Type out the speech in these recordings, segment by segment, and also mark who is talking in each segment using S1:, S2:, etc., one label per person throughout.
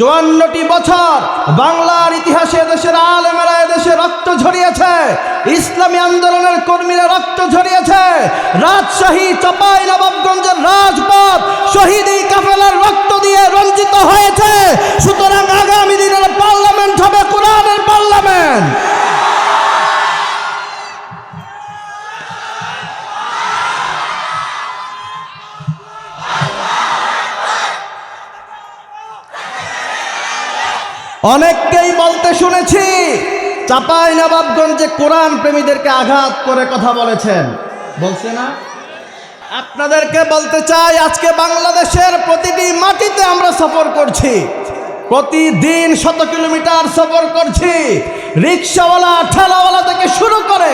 S1: 54টি বছর বাংলার ইতিহাসে দেশের আলেমেরা এদেশে রক্ত ঝরিয়েছে, ইসলামী আন্দোলনের কর্মীরা রক্ত ঝরিয়েছে, রাজশাহী চাঁপাইনবাবগঞ্জের রাজপথ শহীদি কাফেলার রক্ত দিয়ে রঞ্জিত হয়েছে। সুতরাং আগামী দিনের পার্লামেন্ট হবে কোরআনের পার্লামেন্ট। অনেককেই বলতে শুনেছি চাঁপাইনবাবগঞ্জে কোরআন প্রেমীদেরকে আঘাত করে কথা বলেছেন, বলছে না? আপনাদেরকে বলতে চাই, আজকে বাংলাদেশের প্রতিটি মাটিতে আমরা সফর করছি, প্রতিদিন 100 কিলোমিটার সফর করছি। রিক্সাওয়ালা, ঠেলাওয়ালা থেকে শুরু করে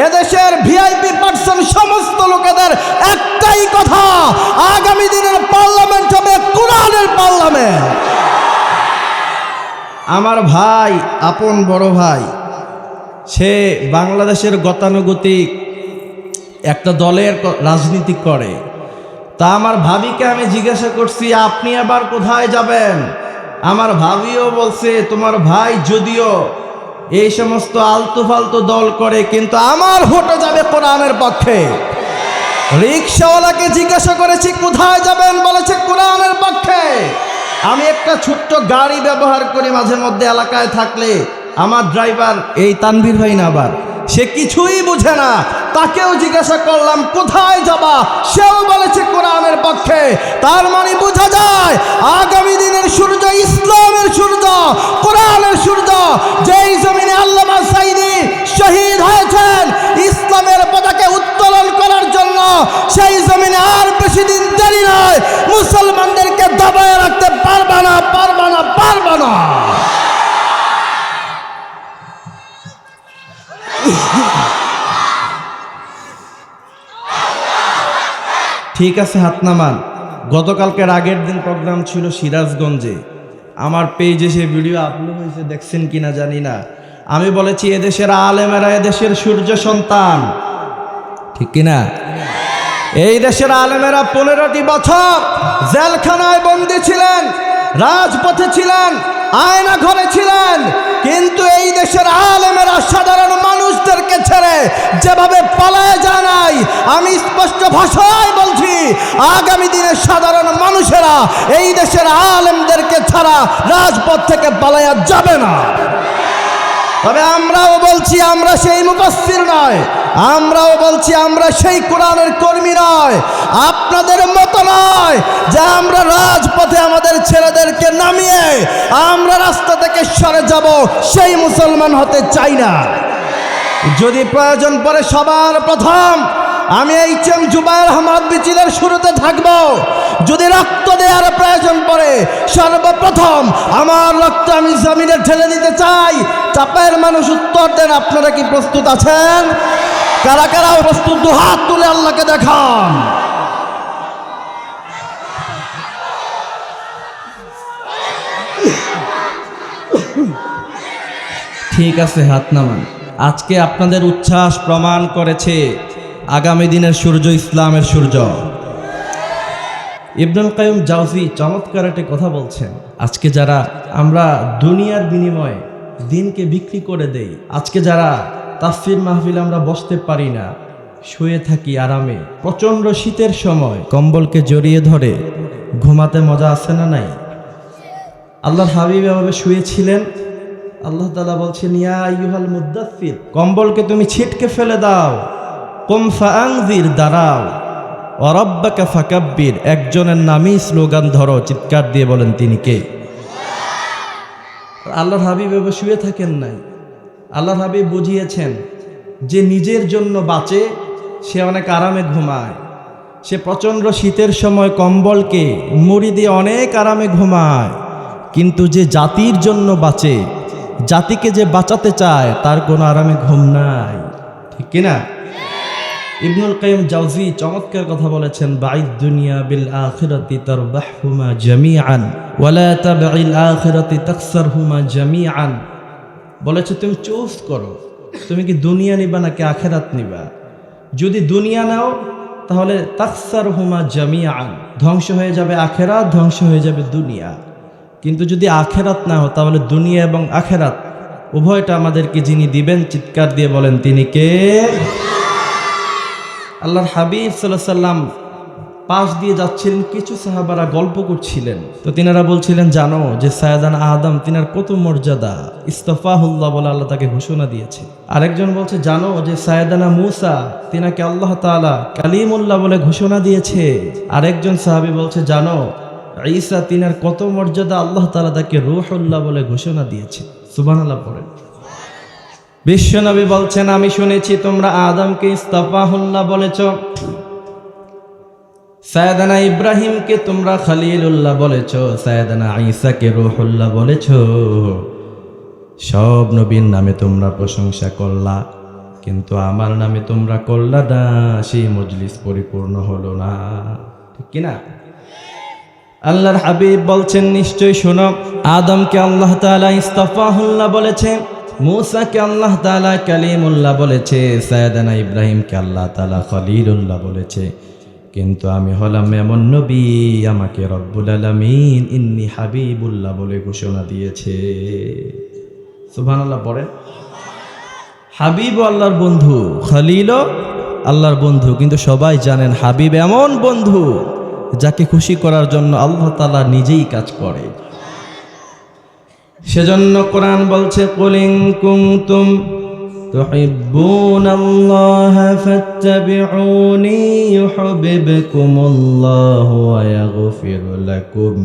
S1: এদেশের ভিআইপি পার্সন সমস্ত লোকেদের একটাই কথা, আগামী দিনের পার্লামেন্ট হবে কোরআনের পার্লামেন্ট। আমার ভাই, আপন বড় ভাই, সে বাংলাদেশের গতানুগতিক একটা দলের রাজনীতি করে। তা আমার ভাবিকে আমি জিজ্ঞাসা করছি, আপনি আবার কোথায় যাবেন? আমার ভাবিও বলছে, তোমার ভাই যদিও এই সমস্ত আলতু ফালতু দল করে, কিন্তু আমার ভোটে যাবে কোরআনের পক্ষে। রিক্সাওয়ালাকে জিজ্ঞাসা করেছি কোথায় যাবেন, বলেছে কোরআনের পক্ষে। আমি একটা ছোট্ট গাড়ি ব্যবহার করি মাঝে মধ্যে এলাকায় থাকলে, আমার ড্রাইভার এই তানভীর ভাই না, আবার সে কিছুই বুঝে না, তাকেও জিজ্ঞাসা করলাম কোথায় যাবা, সেও বলেছে কোরআনের পক্ষে। তার মানে বোঝা যায় আগামী দিনের সূর্য ইসলামের সূর্য, কোরআনের সূর্য। যেই জমিনে আল্লামা সাঈদী শহীদ হয়েছেন ইসলামের পতাকা উত্তোলন করার জন্য, সেই জমিনে আর বেশি দিন দেরি নয়, মুসলমানদেরকে দাবায় রাখতে পারবা না, পারবা না, পারবা না। ঠিক আছে, হাত নামান। গতকালকের আগের দিন প্রোগ্রাম ছিল সিরাজগঞ্জে, আমার পেজে সে ভিডিও আপলোড হয়েছে, দেখছেন কিনা জানি না। আমি বলেছি এদেশের আলেমেরা এদেশের সূর্য সন্তান, ঠিক কিনা? এই দেশের আলেমেরা 15টি বছর জেলখানায় বন্দী ছিলেন, রাজপথে ছিলেন, আয়না ঘরে ছিলেন, কিন্তু এই দেশের আলেমেরা সাধারণ মানুষদেরকে ছেড়ে যেভাবে পালায় যায় নাই, আমি স্পষ্ট ভাষায় বলছি আগামী দিনে সাধারণ মানুষেরা এই দেশের আলেমদেরকে ছাড়া রাজপথ থেকে পালায়া যাবে না। তবে আমরাও বলছি আমরা সেই মুফাসসির নয়, আমরাও বলছি আমরা সেই কোরআনের কর্মী নয়, আপনাদের মতো নয় যে আমরা রাজপথে আমাদের ছেলেদেরকে নামিয়ে আমরা রাস্তা থেকে সরে যাব, সেই মুসলমান হতে চাই না। যদি প্রয়োজন পড়ে সবার প্রথম আমি এইচএম জুবায়ের আহমদ মিছিলের শুরুতে থাকব, যদি রক্ত দেওয়ার প্রয়োজন পড়ে সর্বপ্রথম আমার রক্ত আমি জমিনে ঢেলে দিতে চাই। চাপাইয়ের মানুষ উত্তর দেন, আপনারা কি প্রস্তুত আছেন? কারা কারা প্রস্তুত? দুহাত তুলে আল্লাহকে দেখান। ঠিক আছে, হাত নামান। আজকে আপনাদের উচ্ছ্বাস প্রমাণ করেছে আগামী দিনের সূর্য ইসলামের সূর্য। ইবনুল কাইয়ুম জাওজি চমৎকার একটা কথা বলছেন, আজকে যারা আমরা দুনিয়ার বিনিময়ে দিনকে বিক্রি করে দেই, আজকে যারা তাফসীর মাহফিলে আমরা বসতে পারি না, শুয়ে থাকি আরামে, প্রচণ্ড শীতের সময় কম্বলকে জড়িয়ে ধরে ঘুমাতে মজা আছে না নাই? আল্লাহর হাবিব এভাবে শুয়েছিলেন, আল্লাহ তাআলা বলছেন ইয়া আইয়ুহাল মুদ্দাথির, কম্বলকে তুমি ছিটকে ফেলে দাও, কুম ফাআনজির, দাঁড়াও, ওয়া রাব্বাকা ফাকাব্বির, একজনের নামই স্লোগান ধরো, চিৎকার দিয়ে বলেন তিনি কে? আল্লাহর হাবিব এভাবে শুয়ে থাকেন নাই। আল্লাহর হাবিব বুঝিয়েছেন যে নিজের জন্য বাঁচে সে অনেক আরামে ঘুমায়, সে প্রচণ্ড শীতের সময় কম্বলকে মুড়ি দিয়ে অনেক আরামে ঘুমায়, কিন্তু যে জাতির জন্য বাঁচে, জাতিকে যে বাঁচাতে চায়, তার কোনো আরামে ঘুম নাই, ঠিক কিনা? ইবনুল কাইয়ুম জাওজি চমৎকার কথা বলেছেন, বাঈদ দুনিয়া বিল আখিরাতি তারবাহহুমা জামিআন ওয়ালা তাবঈল আখিরাতি তাখসারহুমা জামিআন। বলেছে তুমি চুজ করো, তুমি কি দুনিয়া নিবা নাকি আখিরাত নিবা। যদি দুনিয়া নাও তাহলে তাখসারহুমা জামিআন, ধ্বংস হয়ে যাবে আখিরাত, ধ্বংস হয়ে যাবে দুনিয়া। কিন্তু যদি আখেরাত না হয় তাহলে দুনিয়া এবং আখেরাত উভয়টা আমাদেরকে যিনি দিবেন, চিৎকার দিয়ে বলেন তিনি কে? আল্লাহর হাবিব সাল্লাল্লাহু আলাইহি সাল্লাম পাশ দিয়ে যাচ্ছিলেন, কিছু সাহাবারা গল্প করছিলেন। তো তিনারা বলছিলেন, জানো যে সাইয়েদানা আদম তিনার কত মর্যাদা, ইস্তফাহুল্লাহ বলে আল্লাহ তাকে ঘোষণা দিয়েছে। আরেকজন বলছে, জানো যে সাইয়েদানা মূসা তিনাকে আল্লাহ তাআলা কালিমুল্লাহ বলে ঘোষণা দিয়েছে। আরেকজন সাহাবী বলছে, জানো ঈসা তিনার কত মর্যাদা, আল্লাহ তাআলা তাকে রূহুল্লাহ বলে ঘোষণা দিয়েছে। সুবহানাল্লাহ পড়েন। বিশ্বনবী বলছেন, আমি শুনেছি তোমরা আদমকে ইস্তফাহুল্লাহ বলেছ, সাইয়েদানা ইব্রাহিমকে তোমরা খলিলুল্লাহ বলেছ, সাইয়েদানা ঈসাকে রূহুল্লাহ বলেছ। সব নবীর নামে তোমরা প্রশংসা করলা, কিন্তু আমার নামে তোমরা করলা না, সেই মজলিস পরিপূর্ণ হলো না। ঠিক কিনা? আল্লাহর হাবিব বলছেন, নিশ্চয় শোনো, আদমকে আল্লাহ তাআলা ইস্তফাহুল্লাহ বলেছে, মূসাকে আল্লাহ তাআলা কালিমুল্লাহ বলেছে, সাইয়েদানা ইব্রাহিমকে আল্লাহ তাআলা খলিলুল্লাহ বলেছে। কিন্তু আমি হলাম এমন নবী, আমাকে রব্বুল আলামিন ইন্নী হাবিবুল্লাহ বলে ঘোষণা দিয়েছে। সুবহানাল্লাহ পড়েন। হাবিব আল্লাহর বন্ধু, খলিল আল্লাহর বন্ধু, কিন্তু সবাই জানেন হাবিব এমন বন্ধু যাকে খুশি করার জন্য আল্লাহ তাআলা নিজেই কাজ করে। সেজন্য কোরআন বলছে, কুল ইন কুনতুম তুহিব্বুনাল্লাহা ফাত্তাবিউনি ইউহিব্বুকুমুল্লাহু ওয়া ইয়াগফির লাকুম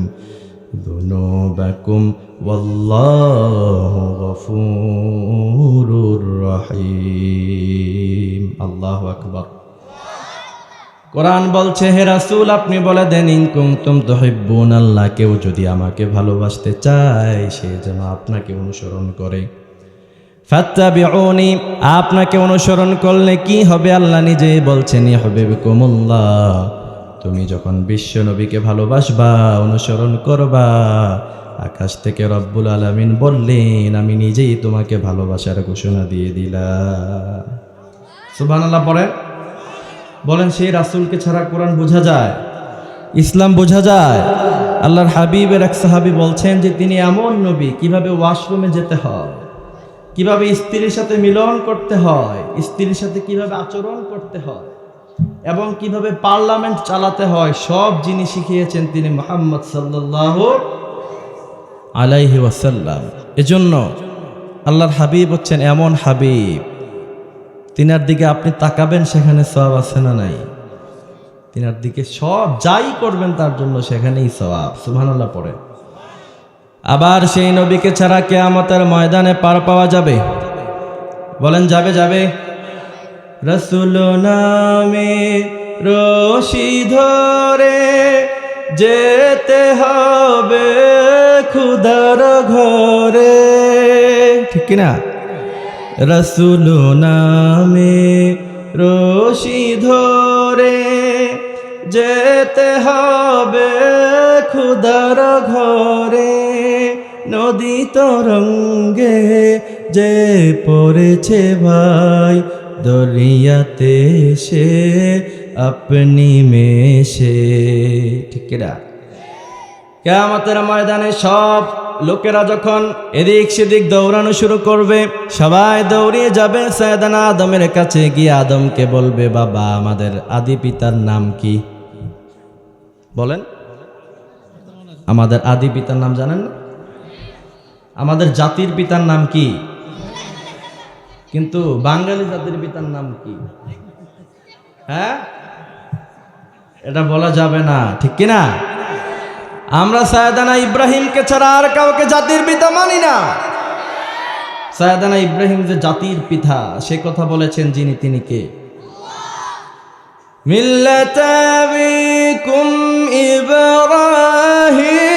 S1: যুনুবাকুম ওয়াল্লাহু গফুরুর রহিম। আল্লাহু আকবার। কোরআন বলছে, হে রাসূল আপনি বলে দেন, ইন কুনতুম তুহিব্বুনাল্লাহ, কেউ যদি আমাকে ভালোবাসতে চায় সে যেন আপনাকে অনুসরণ করে। ফাত্তাবিউনি, আপনাকে অনুসরণ করলে কি হবে? আল্লাহ নিজেই বলছেন, ইউহিব্বুকুমুল্লাহ, তুমি যখন বিশ্ব নবীকে ভালোবাসবা, অনুসরণ করবা, আকাশ থেকে রব্বুল আলামিন বললেন, আমি নিজেই তোমাকে ভালোবাসার ঘোষণা দিয়ে দিলাম। সুবহানাল্লাহ পড়েন। বলেন, সেই রাসূলকে ছাড়া কোরআন বোঝা যায়, ইসলাম বোঝা যায়? আল্লাহর হাবিবের এক সাহাবী বলছেন যে তিনি এমন নবী, কিভাবে ওয়াশরুমে যেতে হয়, কিভাবে স্ত্রীর সাথে মিলন করতে হয়, স্ত্রীর সাথে কিভাবে আচরণ করতে হয়, এবং কিভাবে পার্লামেন্ট চালাতে হয়, সব জিনিস শিখিয়েছেন তিনি মুহাম্মদ সাল্লাল্লাহু আলাইহি ওয়াসাল্লাম। এজন্য আল্লাহর হাবিব হচ্ছেন এমন হাবিব, তিনার দিকে আপনি তাকাবেন সেখানে সওয়াব আছে না নাই? তিনার দিকে সব যাই করবেন তার জন্য সেখানেই সওয়াব। সুবহানাল্লাহ পড়ে। আবার সেই নবীকে ছাড়া কিয়ামতের ময়দানে পার পাওয়া যাবে? বলেন, যাবে? যাবে। রাসূল নামে রশি ধরে যেতে হবে খুদার ঘরে। ঠিক কিনা? রাসূল নামে রশি ধরে যেতে হবে খুদার ঘরে, নদী তরঙ্গে যে পড়েছে ভাই, দরিয়াতে সে আপনি মেশে। ঠিক কিনা? কিয়ামতের ময়দানে সব লোকেরা যখন এদিক সেদিক দৌড়ানো শুরু করবে, সবাই দৌড়িয়ে যাবে সাইয়েদানা আদমের কাছে, গিয়ে আদমকে বলবে, বাবা আমাদের আদি পিতার নাম কি? বলেন, আমাদের আদি পিতার নাম জানেন না? আমাদের জাতির পিতার নাম কি? কিন্তু বাঙালি জাতির পিতার নাম কি? হ্যাঁ, এটা বলা যাবে না। ঠিক কিনা? আমরা সাইয়েদানা ইব্রাহিমকে ছাড়া আর কাউকে জাতির পিতা মানি না। সাইয়েদানা ইব্রাহিম যে জাতির পিতা, সে কথা বলেছেন যিনি, তিনি কে? মিল্লাতা আবিকুম ইব্রাহিম।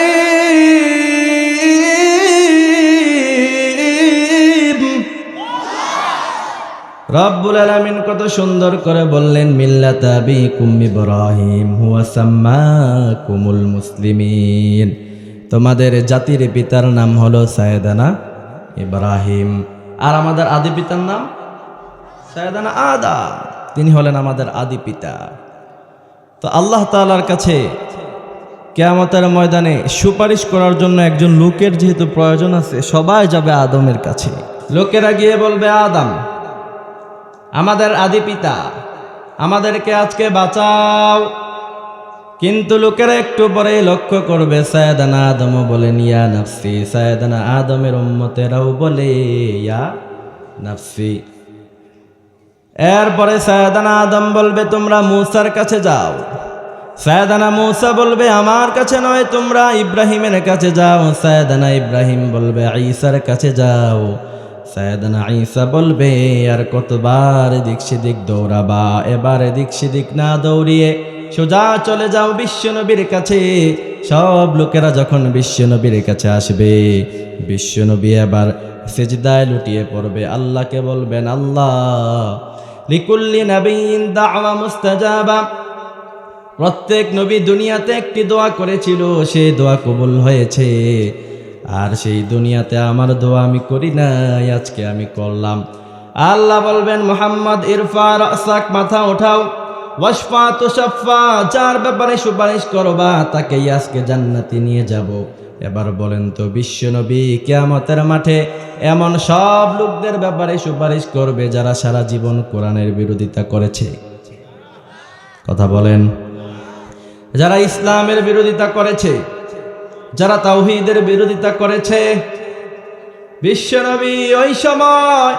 S1: রব্বুল আলামিন কত সুন্দর করে বললেন, মিল্লাতা আবিকুম ইব্রাহিম হুয়া সাম্মাকুমুল মুসলিমিন, তোমাদের জাতির পিতার নাম হলো সাইয়েদানা ইব্রাহিম, আর আমাদের আদি পিতার নাম সাইয়েদানা আদম, তিনি হলেন আমাদের আদি পিতা। তো আল্লাহ তাআলার কাছে কিয়ামতের ময়দানে সুপারিশ করার জন্য একজন লোকের যেহেতু প্রয়োজন আছে, সবাই যাবে আদমের কাছে। লোকেরা গিয়ে বলবে, আদম আমাদের আদি পিতা, আমাদেরকে আজকে বাঁচাও। কিন্তু লোকেরা একটু পরে লক্ষ্য করবে, সায়েদানা আদমও বলেন ইয়া নাফসি, সায়েদানা আদমের উম্মতেরাও বলে ইয়া নাফসি। এরপরে সায়েদানা আদম বলবে, তোমরা মূসার কাছে যাও। সায়েদানা মূসা বলবে, আমার কাছে নয়, তোমরা ইব্রাহিমের কাছে যাও। সায়েদানা ইব্রাহিম বলবে, ঈসার কাছে যাও। সায়েদানা ঈসা বলবে, আর কতবার এদিক সেদিক দৌড়াবা, এবার এদিক সেদিক না দৌড়িয়ে সোজা চলে যাও বিশ্বনবীর কাছে। সব লোকেরা যখন বিশ্বনবীর কাছে আসবে, বিশ্বনবী এবার সিজদায় লুটিয়ে পড়বে, আল্লাহকে বলবেন, আল্লাহ লিকুল্লি নাবিয়্যিন দাওয়া মুস্তাজাবা। প্রত্যেক নবী দুনিয়াতে একটি দোয়া করেছিল, সেই দোয়া কবুল হয়েছে, আর সেই দুনিয়াতে আমার দোয়া আমি করি নাই, আজকে আমি করলাম। আল্লাহ বলবেন, মুহাম্মদ ইরফা রাসাক, মাথা ওঠাও, ওয়াশফা তুশাফা, যার ব্যাপারে সুপারিশ করবা তাকেই আজকে জান্নাতে নিয়ে যাব। এবার বলেন তো, বিশ্বনবী কিয়ামতের মাঠে এমন সব লোকদের ব্যাপারে সুপারিশ করবে যারা সারা জীবন কোরআনের বিরোধিতা করেছে। কথা বলেন, যারা ইসলামের বিরোধিতা করেছে, যারা তাওহীদের বিরোধিতা করেছে। বিশ্বনবী ওই সময়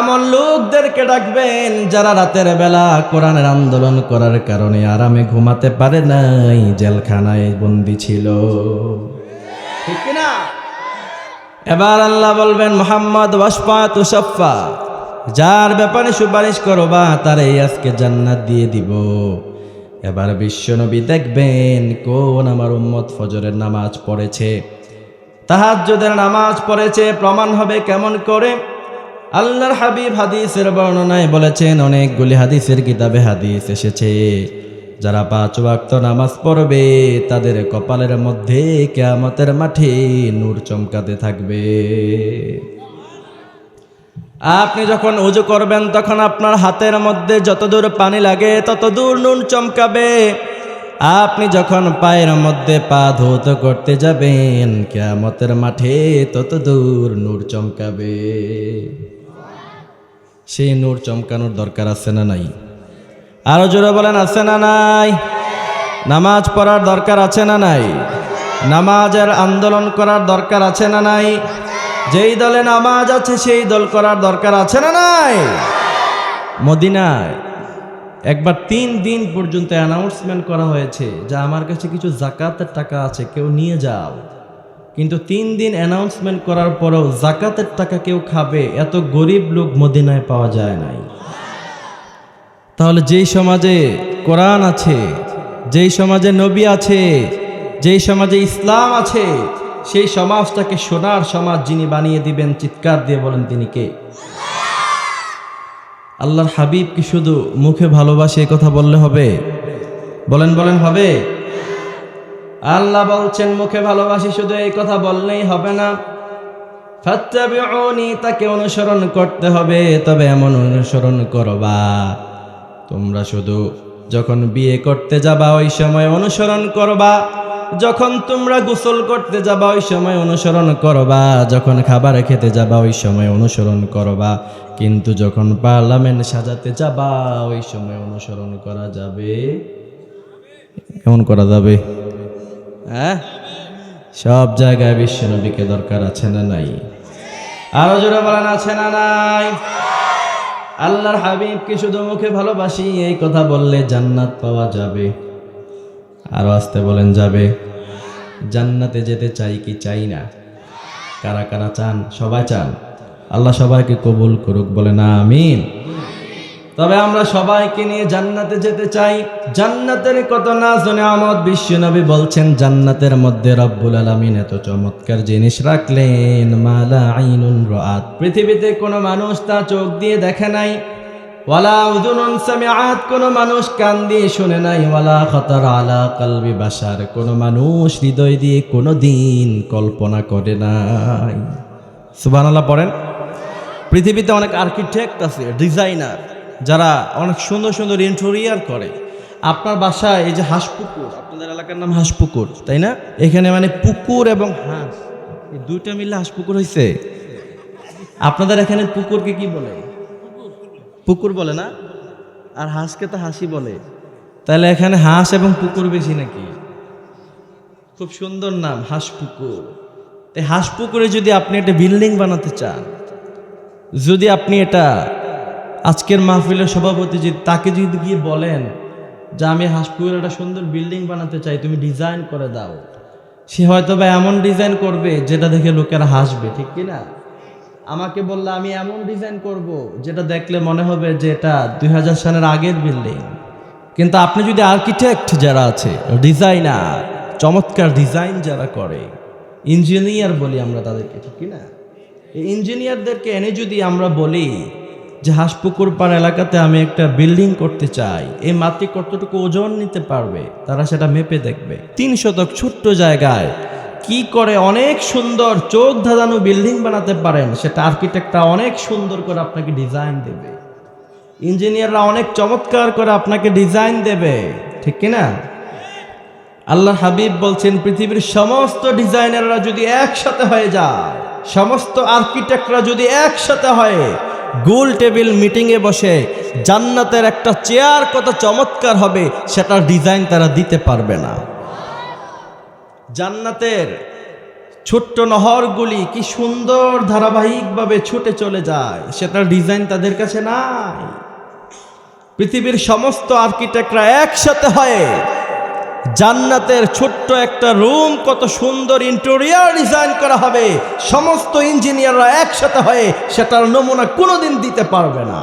S1: এমন লোকদেরকে ডাকবেন যারা রাতের বেলা কোরআনের আন্দোলন করার কারণে আরামে ঘুমাতে পারে নাই, জেলখানায় বন্দী ছিল, ঠিক কিনা? এবার আল্লাহ বলবেন, মুহাম্মদ ওয়াশফা তুশাফা, যার ব্যাপারে সুপারিশ করবা তারে আজকে জান্নাত দিয়ে দিব। এবার বিশ্বনবী দেখবেন কোন আমার উম্মত ফজরের নামাজ পড়েছে, তাহাজ্জুদের নামাজ পড়েছে। প্রমাণ হবে কেমন করে? আল্লাহর হাবিব হাদিসের বর্ণনায় বলেছেন, অনেকগুলি হাদিসের কিতাবে হাদিস এসেছে, যারা 5 ওয়াক্ত নামাজ পড়বে তাদের কপালের মধ্যে কিয়ামতের মাঠে নূর চমকাতে থাকবে। আপনি যখন ওযু করবেন তখন আপনার হাতের মধ্যে যতদূর পানি লাগে ততদূর নূর চমকাবে। আপনি যখন পায়ের মধ্যে পা ধৌত করতে যাবেন কিয়ামতের মাঠে ততদূর নূর চমকাবে। সেই নূর চমকানোর দরকার আছে না নাই? আরো জোরে বলেন, আছে না নাই? নামাজ পড়ার দরকার আছে না নাই? নামাজের আন্দোলন করার দরকার আছে না নাই? যেই দলে নামাজ আছে সেই দল করার দরকার আছে না নাই? মদিনায় একবার 3 দিন পর্যন্ত অ্যানাউন্সমেন্ট করা হয়েছে যে আমার কাছে কিছু যাকাতের টাকা আছে, কেউ নিয়ে যাও। কিন্তু 3 দিন অ্যানাউন্সমেন্ট করার পরেও যাকাতের টাকা কেউ খাবে এত গরিব লোক মদিনায় পাওয়া যায় নাই। তাহলে যেই সমাজে কোরআন আছে, যেই সমাজে নবী আছে, যেই সমাজে ইসলাম আছে, সেই সমাজটাকে সোনার সমাজ যিনি বানিয়ে দিবেন, চিৎকার দিয়ে বলেন তিনি কে? আল্লাহর হাবিব কি শুধু মুখে ভালোবাসে এই কথা বললে হবে? বলেন বলেন, হবে? আল্লাহ বলছেন মুখে ভালোবাসি শুধু এই কথা বললেই হবে না, ফাত্তাবিউনি, তাকে অনুসরণ করতে হবে। তবে এমন অনুসরণ করবা, তোমরা শুধু যখন বিয়ে করতে যাবা ওই সময় অনুসরণ করবা, যখন তোমরা গোসল করতে যাবা ওই সময় অনুসরণ করবা, যখন খাবার খেতে যাবা ওই সময় অনুসরণ করবা, কিন্তু যখন পার্লামেন্ট সাজাতে যাবা ওই সময় অনুসরণ করা যাবে। কেমন করা যাবে? হ্যাঁ, সব জায়গায় বিশ্বনবীকে দরকার আছে না নাই? আরো জোরে বলেন, আছে না নাই? আল্লাহর হাবিবকে শুধু মুখে ভালোবাসি এই কথা বললে জান্নাত পাওয়া যাবে। আরো আসতে বলেন, যাবে। জান্নাতে যেতে চাই কি চাই না? কারা কারা চান? সবাই চান। আল্লাহ সবাইকে কবুল করুক, বলেন আমিন। তবে আমরা সবাইকে নিয়ে জান্নাতে যেতে চাই। জান্নাতের কত নাজ ও নিয়ামত বিশ্বনবী বলছেন, জান্নাতের মধ্যে রব্বুল আলামিন এত চমৎকার জিনিস রাখলেন, মালা আইনুন রাআত, পৃথিবীতে কোনো মানুষ তা চোখ দিয়ে দেখে নাই, ওয়ালা উযুনুন সামিআত, কোনো মানুষ কান দিয়ে শুনে নাই, ওয়ালা খাতার আলা কলবি বাশার, কোনো মানুষ হৃদয় দিয়ে কোনোদিন কল্পনা করে নাই। সুবহানাল্লাহ পড়েন। পৃথিবীতে অনেক আর্কিটেক্ট আছে, ডিজাইনার, যারা অনেক সুন্দর সুন্দর ইন্টেরিয়র করে। আপনার বাসায় এই যে হাঁসপুকুর, আপনাদের এলাকার নাম হাঁসপুকুর তাই না? এখানে মানে পুকুর এবং হাঁস এই দুইটা মিলে হাঁসপুকুর হয়েছে। আপনাদের এখানে পুকুরকে কি বলে? পুকুর বলে না, আর হাঁসকে তো হাসি বলে। তাহলে এখানে হাঁস এবং পুকুর বেশি নাকি? খুব সুন্দর নাম, হাঁসপুকুর। এই হাঁসপুকুরে যদি আপনি একটা বিল্ডিং বানাতে চান, যদি আপনি এটা আজকের মাহফিলের সভাপতি যদি তাকে যদি গিয়ে বলেন যে আমি হাঁসপুকুরে একটা সুন্দর বিল্ডিং বানাতে চাই, তুমি ডিজাইন করে দাও, সে হয়তো বা এমন ডিজাইন করবে যেটা দেখে লোকেরা হাসবে, ঠিক কিনা? আমাকে বললে আমি এমন ডিজাইন করব যেটা দেখলে মনে হবে যে এটা 2000 সালের আগের বিল্ডিং। কিন্তু আপনি যদি আর্কিটেক্ট যারা আছে, ডিজাইনার, চমৎকার ডিজাইন যারা করে, ইঞ্জিনিয়ার বলি আমরা তাদেরকে, ঠিক কিনা? এই ইঞ্জিনিয়ারদেরকে এনে যদি আমরা বলি যে হাঁসপুকুর পাড় এলাকাতে আমি একটা বিল্ডিং করতে চাই, এই মাটি কতটুকু ওজন নিতে পারবে, তারা সেটা মেপে দেখবে। 3 শতক ছোট্ট জায়গায় কি করে অনেক সুন্দর চোখ ধাঁধানো বিল্ডিং বানাতে পারেন, সেটা আর্কিটেক্টরা অনেক সুন্দর করে আপনাকে ডিজাইন দেবে, ইঞ্জিনিয়াররা অনেক চমৎকার করে আপনাকে ডিজাইন দেবে, ঠিক কিনা? আল্লাহর হাবিব বলছেন পৃথিবীর সমস্ত ডিজাইনাররা যদি একসাথে হয়ে যায়, সমস্ত আর্কিটেক্টরা যদি একসাথে হয়, গোল টেবিল মিটিংয়ে বসে জান্নাতের একটা চেয়ার কত চমৎকার হবে সেটার ডিজাইন তারা দিতে পারবে না। জান্নাতের ছোট্ট নহরগুলি কি সুন্দর ধারাবাহিকভাবে ছুটে চলে যায়, সেটার ডিজাইন তাদের কাছে নাই। পৃথিবীর সমস্ত আর্কিটেক্টরা একসাথে হয়, জান্নাতের ছোট্ট একটা রুম কত সুন্দর ইন্টেরিয়র ডিজাইন করা হবে, সমস্ত ইঞ্জিনিয়াররা একসাথে হয়ে সেটার নমুনা কোনোদিন দিতে পারবে না।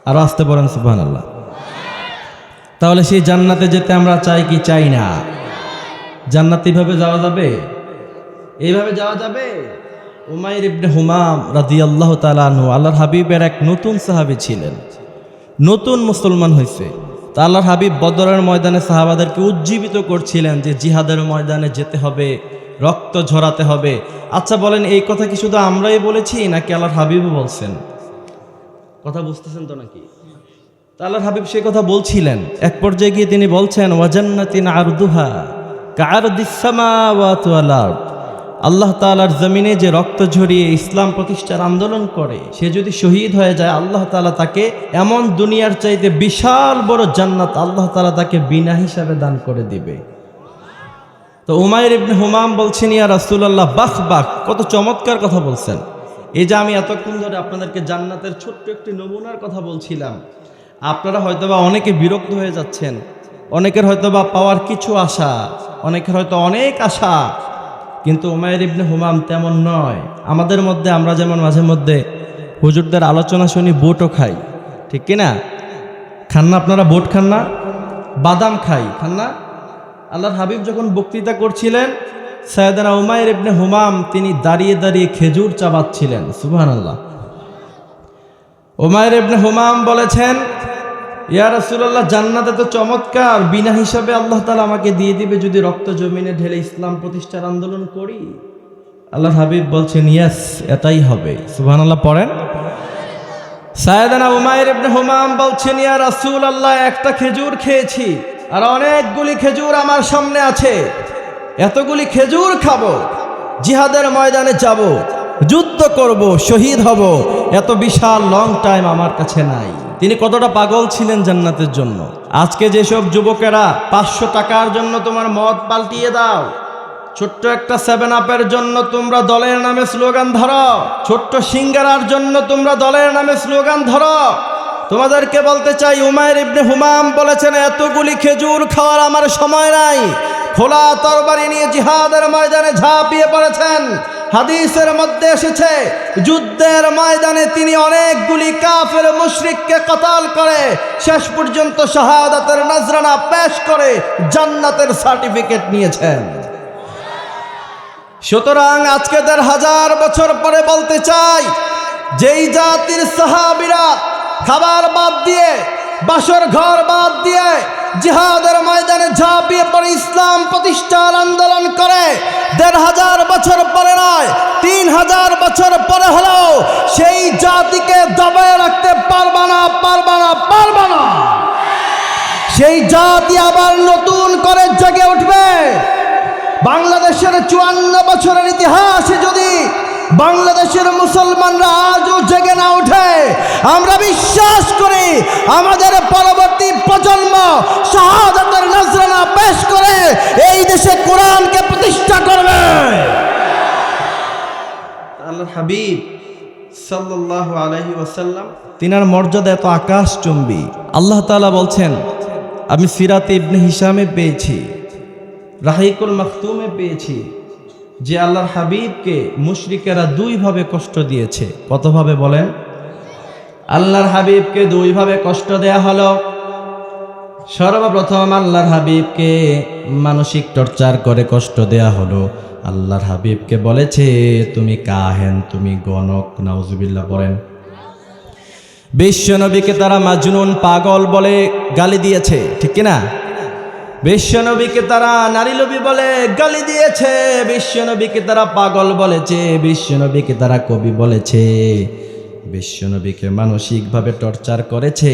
S1: আর আসতে পারেন সুবহানাল্লাহ। তাহলে সেই জান্নাতে যেতে আমরা চাই কি চাই না? জান্নাতে এইভাবে যাওয়া যাবে? এইভাবে যাওয়া যাবে? উমাইর ইবনে হুমাম রাদিয়াল্লাহু তাআলা আনহু আল্লাহর হাবিবের এক নতুন সাহাবী ছিলেন, নতুন মুসলমান হয়েছে। তা আল্লাহর হাবিব বদরের ময়দানে সাহাবাদেরকে উজ্জীবিত করছিলেন যে জিহাদের ময়দানে যেতে হবে, রক্ত ঝরাতে হবে। আচ্ছা বলেন, এই কথা কি শুধু আমরাই বলেছি নাকি আল্লাহর হাবিবও বলছেন? কথা বুঝতেছেন তো নাকি? তা আল্লাহর হাবিব সে কথা বলছিলেন। এক পর্যায়ে গিয়ে তিনি বলছেন ওয়াজান্নাতিন আরদুহা কাআরদিস সামাওয়াতি ওয়াল আরদ, আল্লাহ তাআলার জমিনে যে রক্ত ঝরিয়ে ইসলাম প্রতিষ্ঠার আন্দোলন করে, সে যদি শহীদ হয়ে যায় আল্লাহ তাআলা তাকে এমন দুনিয়ার চাইতে বিশাল বড় জান্নাত আল্লাহ তাআলা তাকে বিনা হিসাবে দান করে দিবে। তো উমাইর ইবনে হুমাম বলছেন ইয়া রাসূলুল্লাহ, বাহ বাহ, কত চমৎকার কথা বলছেন। এই যে আমি এতক্ষণ ধরে আপনাদেরকে জান্নাতের ছোট্ট একটি নমুনার কথা বলছিলাম, আপনারা হয়তোবা অনেকে বিরক্ত হয়ে যাচ্ছেন, অনেকের হয়তোবা পাওয়ার কিছু আশা, অনেকের হয়তো অনেক আশা, কিন্তু উমাইর ইবনে হুমাম তেমন নয়। আমাদের মধ্যে আমরা যেমন মাঝে মধ্যে হুজুরদের আলোচনা শুনি, বুটও খাই, ঠিক কিনা? খান না আপনারা? বুট খান না? বাদাম খাই, খান না? আল্লাহর হাবিব যখন বক্তৃতা করছিলেন, সাইয়েদনা উমাইর ইবনে হুমাম তিনি দাঁড়িয়ে দাঁড়িয়ে খেজুর চাবাচ্ছিলেন। সুবহানাল্লাহ। উমাইর ইবনে হুমাম বলেছেন ইয়া রাসূলুল্লাহ, জান্নাতে তো চমৎকার, বিনা হিসাবে আল্লাহ তাআলা আমাকে দিয়ে দিবে যদি রক্ত জমিনে ঢেলে ইসলাম প্রতিষ্ঠার আন্দোলন করি। আল্লাহর হাবিব বলছেন ইয়েস, এটাই হবে। সুবহানাল্লাহ পড়েন। সাইয়েদনা উমাইর ইবনে হুমাম বলছেন ইয়া রাসূলুল্লাহ, একটা খেজুর খেয়েছি আর অনেকগুলি খেজুর আমার সামনে আছে, এতগুলি খেজুর খাবো, জিহাদের ময়দানে যাব, যুদ্ধ করব, শহীদ হব, এত বিশাল লং টাইম আমার কাছে নাই। তিনি কতটা পাগল ছিলেন জান্নাতের জন্য। আজকে যেসব যুবকেরা 500 টাকার জন্য তোমার মদ পাল্টিয়ে দাও, ছোট্ট একটা 7 আপের জন্য তোমরা দলের নামে স্লোগান ধরো, ছোট্ট সিঙ্গারার জন্য তোমরা দলের নামে স্লোগান ধরো, তোমাদেরকে বলতে চাই উমাইর ইবনে হুমাম বলেছেন এতগুলি খেজুর খাওয়ার আমার সময় নাই। খোলা তরবারি নিয়ে জিহাদের ময়দানে ঝাঁপিয়ে পড়েছেন। হাদিসের মধ্যে এসেছে যুদ্ধের ময়দানে তিনি অনেকগুলি কাফের মুশরিককে কতল করে শেষ পর্যন্ত শাহাদাতের নজরানা পেশ করে জান্নাতের সার্টিফিকেট নিয়েছেন। সুতরাং আজকে 1000 বছর পরে বলতে চাই, যেই জাতির সাহাবীরা খাবার বাদ দিয়ে, বাসর ঘর বাদ দিয়ে জিহাদের ময়দানে ঝাঁপিয়ে পড়ে ইসলাম প্রতিষ্ঠার আন্দোলন করে, 1500 বছর পরে নয় 3000 বছর পরে হলেও সেই জাতিকে দবায় রাখতে পারবা না, পারবা না, পারবা না। সেই জাতি আবার নতুন করে জেগে উঠবে। বাংলাদেশের 54 বছরের ইতিহাসে যদি বাংলাদেশের মুসলমানরা আজও জেগে না ওঠে, আমরা বিশ্বাস করি আমাদের পরবর্তী প্রজন্ম শাহাদাতের নজরানা পেশ করে এই দেশে কোরআনকে প্রতিষ্ঠা করবে। আল্লাহর হাবিব সাল্লাল্লাহু আলাইহি ওয়াসাল্লাম, তিনার মর্যাদা এত আকাশচুম্বী। আল্লাহ তাআলা বলছেন, আমি সিরাতে ইবনে হিশামে পেয়েছি, রাহিকুল মাখতুমে পেয়েছি যে আল্লাহর হাবিবকে মুশরিকেরা দুইভাবে কষ্ট দিয়েছে। কতভাবে বলেন? আল্লাহর হাবিবকে দুইভাবে কষ্ট দেয়া হলো। সর্বপ্রথম আল্লাহর হাবিবকে মানসিক টর্চার করে কষ্ট দেয়া হলো। আল্লাহর হাবিবকে বলেছে, তুমি কাহেন, তুমি গণক। নাউজুবিল্লাহ পড়েন। বিশ্বনবীকে তারা মাজনুন, পাগল বলে গালি দিয়েছে, ঠিক কিনা? বিশ্বনবীকে তারা নারীলোভী বলে গালি দিয়েছে, বিশ্বনবীকে তারা পাগল বলেছে, বিশ্বনবীকে তারা কবি বলেছে, বিশ্বনবীকে মানসিকভাবে টর্চার করেছে।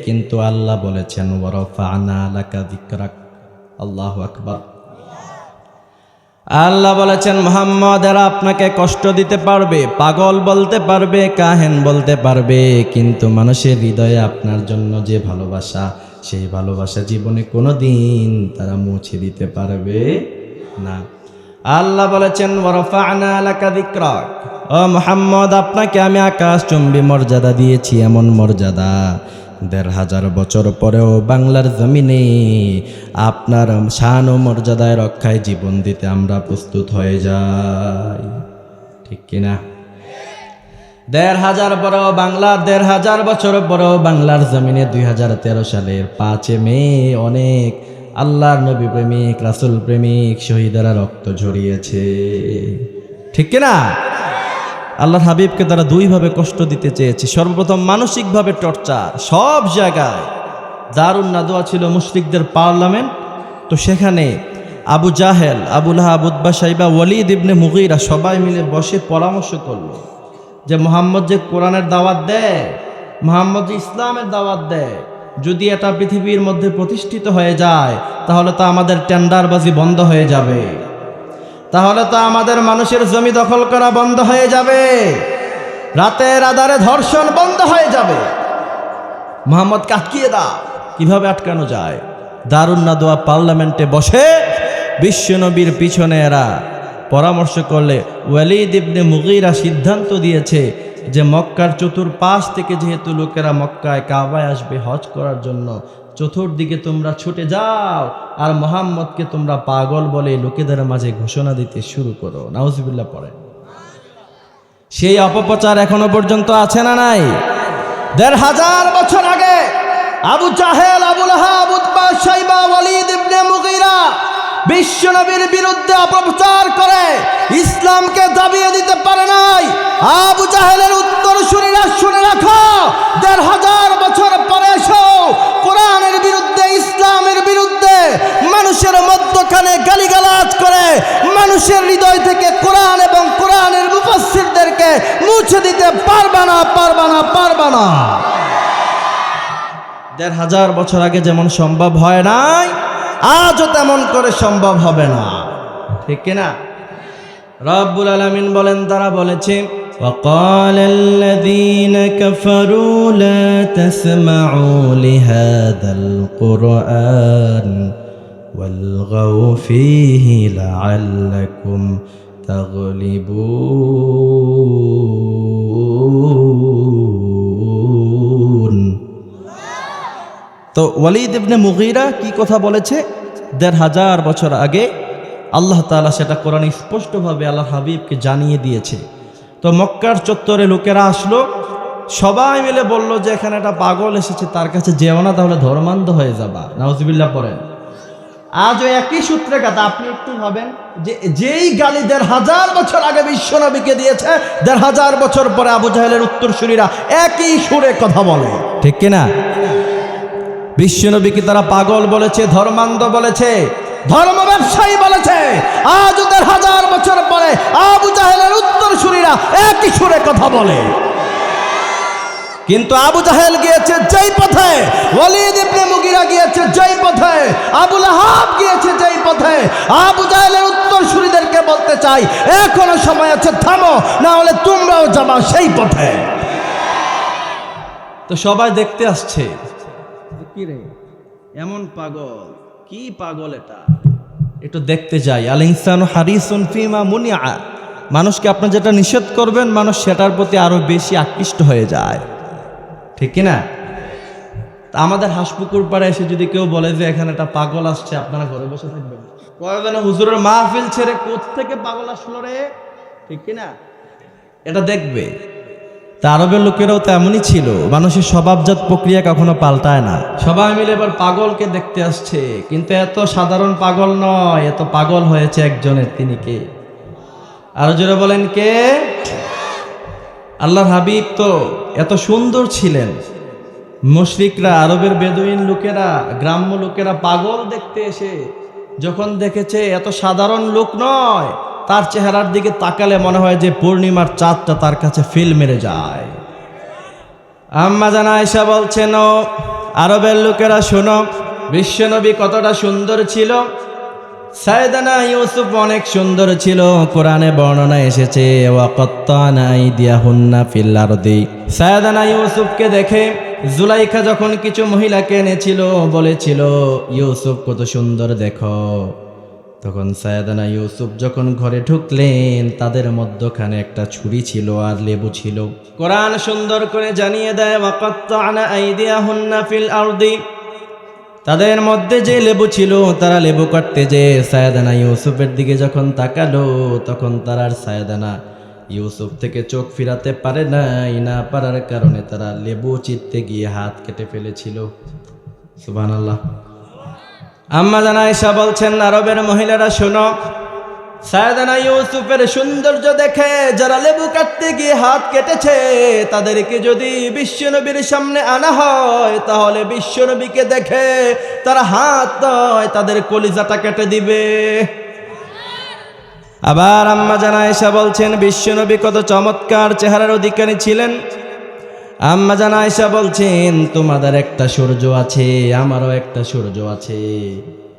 S1: কিন্তু আল্লাহ বলেছেন, ওয়ারাফা'না লাকা যিকরাক। আল্লাহু আকবার। আল্লাহ বলেছেন, মুহাম্মদ, এরা আপনাকে কষ্ট দিতে পারবে, পাগল বলতে পারবে, কাহেন বলতে পারবে, কিন্তু মানুষের হৃদয়ে আপনার জন্য যে ভালোবাসা, সেই ভালোবাসা জীবনে কোনোদিন তারা মুছে দিতে পারবে না। আল্লাহ বলেছেন, ওয়ারাফা'না লাকা যিকরাক। ও মুহাম্মদ, আপনাকে আমি আকাশচুম্বী মর্যাদা দিয়েছি, এমন মর্যাদা ১৫০০ বছর পরেও বাংলার জমিনে আপনার শান ও মর্যাদায় রক্ষায় জীবন দিতে আমরা প্রস্তুত হয়ে যাই, ঠিক কিনা? ১৫০০ পরেও বাংলার ১৫০০ বছর পরেও বাংলার জমিনে ২০১৩ সালের ৫ মে অনেক আল্লাহর নবী প্রেমিক, রাসূল প্রেমিক শহীদেরা রক্ত ঝরিয়েছে, ঠিক কিনা? আল্লাহর হাবিবকে তারা দুইভাবে কষ্ট দিতে চেয়েছে। সর্বপ্রথম মানসিকভাবে টর্চার। সব জায়গায় দারুন নাদওয়া ছিল মুশরিকদের পার্লামেন্ট, তো সেখানে আবু জাহেল, আবু লাহাব, উতবা, শাইবা, ওয়ালিদ ইবনে মুগীরা সবাই মিলে বসে পরামর্শ করলো যে মুহাম্মদ যে কোরআনের দাওয়াত দেয়, মুহাম্মদ যে ইসলামের দাওয়াত দেয়, যদি এটা পৃথিবীর মধ্যে প্রতিষ্ঠিত হয়ে যায় তাহলে তো আমাদের টেন্ডারবাজি বন্ধ হয়ে যাবে, তাহলে তো আমাদের মানুষের জমি দখল করা বন্ধ হয়ে যাবে, রাতের আধারে ধর্ষণ বন্ধ হয়ে যাবে। মুহাম্মদকে আটকিয়ে দাও। কিভাবে আটকানো যায়? দারুন নাদওয়া পার্লামেন্টে বসে বিশ্বনবীর পিছনে এরা পরামর্শ করলে ওয়ালিদ ইবনে মুগীরা সিদ্ধান্ত দিয়েছে যে মক্কার চতুর্পাশ থেকে যেহেতু লোকেরা মক্কায় কাবায় আসবে হজ করার জন্য, চতুর্দিকে তোমরা ছুটে যাও আর মুহাম্মদকে তোমরা পাগল বলে লোকেদের মাঝে ঘোষণা দিতে শুরু করো। নাউজুবিল্লাহ পড়ে। সেই অপপ্রচার এখনো পর্যন্ত আছে না নাই? ১৫০০ বছর আগে আবু জাহেল, আবু লাহাব, উতবা, শাইবা, ওয়ালিদ ইবনে মুগীরা বিশ্বনবীর বিরুদ্ধে অপপ্রচার করে ইসলামকে দাবিয়ে দিতে পারে নাই। আবু জাহেলের উত্তরসূরিরা শুনে রাখো, ১৫০০ বছর পরে এসেও কোরআনের বিরুদ্ধে, ইসলামের বিরুদ্ধে মানুষের মধ্যখানে গালিগালাজ করে মানুষের হৃদয় থেকে কোরআন এবং কোরআনের মুফাসসিরদেরকে মুছে দিতে পারবে না, পারবে না, পারবে না। ১৫০০ বছর আগে যেমন সম্ভব হয় নাই, আজও তেমন করে সম্ভব হবে না, ঠিক কিনা? রব্বুল আলামিন বলেন, তারা বলেছে, وقال الذين كفروا لا تسمعوا لهذا القرآن والغوا فيه لعلكم تغلبون। তো ওয়ালিদ ইবনে মুগীরা কি কথা বলেছে ১৫০০ বছর আগে, আল্লাহ তাআলা সেটা কোরআনে স্পষ্টভাবে আল্লাহর হাবিবকে জানিয়ে দিয়েছে। তো মক্কার চত্বরে লোকেরা আসলো, সবাই মিলে বলল যে এখানে একটা পাগল এসেছে, তার কাছে যেও না, তাহলে ধর্মান্ধ হয়ে যাবা। নাউজুবিল্লাহ পড়েন। আজও একই সূত্রে কথা। আপনি একটু ভাবেন যে যেই গালি ১৫০০ বছর আগে বিশ্বনবীকে দিয়েছে, ১৫০০ বছর পরে আবু জাহেলের উত্তরসূরিরা একই সুরে কথা বলে, ঠিক কিনা? বিশ্বনবীকে তারা পাগল বলেছে, ধর্মান্ধ বলেছে, ধর্ম ব্যবসায়ী বলেছে। আজ ১৫০০ বছর পরে আবু জাহেলের উত্তরসূরিরা একই সুরে কথা বলে। কিন্তু আবু জাহেল গিয়েছে যেই পথে, ওয়ালিদ ইবনে মুগীরা গিয়েছে যেই পথে, আবু লাহাব গিয়েছে যেই পথে, আবু জাহেলের উত্তরসূরিদেরকে বলতে চাই এখনো সময় আছে, থামো, না হলে তোমরাও যাবা সেই পথে। তো সবাই দেখতে আসছে, কি রে এমন পাগল, কি পাগল এটা, একটু দেখতে যাই। আল ইনসানু হারিসুন ফিমা মুনিআ, মানুষকে আপনি যেটা নিষেধ করবেন মানুষ সেটার প্রতি আরো বেশি আকৃষ্ট হয়ে যায়, ঠিক কিনা? আমাদের হাসপুকুর পাড়ে এসে যদি কেউ বলে যে এখানে একটা পাগল আসছে, আপনারা ঘরে বসে থাকবেন? কয়েকজন হুজুরের মাহফিল ছেড়ে কোত্থেকে পাগল আসলো রে, ঠিক কিনা? এটা দেখবে। তা আরবের লোকেরাও তো এমনই ছিল, মানুষের স্বভাবজাত প্রক্রিয়া কখনো পাল্টায় না। সবাই মিলে এবার পাগলকে দেখতে আসছে, কিন্তু এত সাধারণ পাগল নয়, এত পাগল হয়েছে একজনের। তিনি কে? আরো জোরে বলেন কে? আল্লাহর হাবিব তো এত সুন্দর ছিলেন, মুশরিকরা, আরবের বেদুইন লোকেরা, গ্রাম্য লোকেরা পাগল দেখতে এসে যখন দেখেছে এত সাধারণ লোক নয়, তার চেহারার দিকে তাকালে মনে হয় যে পূর্ণিমার চাঁদটা তার কাছে ফিল মেরে যায়। আম্মা জান আয়েশা বলছেন, ও আরবের লোকেরা শোনো, বিশ্বনবী কতটা সুন্দর ছিল। সাইয়েদানা ইউসুফ অনেক সুন্দর ছিল। কোরআনে বর্ণনা এসেছে, ওয়াকাত্তানা আইদিয়াহুন্না ফিল আরদি। সাইয়েদানা ইউসুফকে দেখে জুলাইখা যখন কিছু মহিলাকে এনেছিল, বলেছিল ইউসুফ কত সুন্দর দেখো। তখন সাইয়েদানা ইউসুফ যখন ঘরে ঢুকলেন, তাদের মধ্যখানে একটা ছুরি ছিল আর লেবু ছিল। কোরআন সুন্দর করে জানিয়ে দেয়, ওয়াকাত্তানা আইদিয়াহুন্না ফিল আরদি, তাদের মধ্যে যে লেবু ছিল তারা লেবু কাটতে যে সাইয়েদানা ইউসুফের দিকে যখন তাকালো, তখন তারা আর সাইয়েদানা ইউসুফ থেকে চোখ ফিরাতে পারে নাই। না পারার কারণে তারা লেবু চিরতে গিয়ে হাত কেটে ফেলেছিল। সুবহানাল্লাহ। আম্মা জান আয়েশা বলছেন, আরবের মহিলারা শোনো, সাইয়েদানা ইউসুফের সৌন্দর্য দেখে যারা লেবু কাটতে গিয়ে হাত কেটেছে, তাদেরকে যদি বিশ্বনবীর সামনে আনা হয়, তাহলে বিশ্বনবীকে দেখে তারা হাত নয় তাদের কলিজাটা কেটে দিবে। আবার আম্মা জান আয়েশা বলছেন, বিশ্বনবী কত চমৎকার চেহারার অধিকারী ছিলেন। আম্মা জান আয়েশা বলছেন, তোমাদের একটা সূর্য আছে, আমারও একটা সূর্য আছে,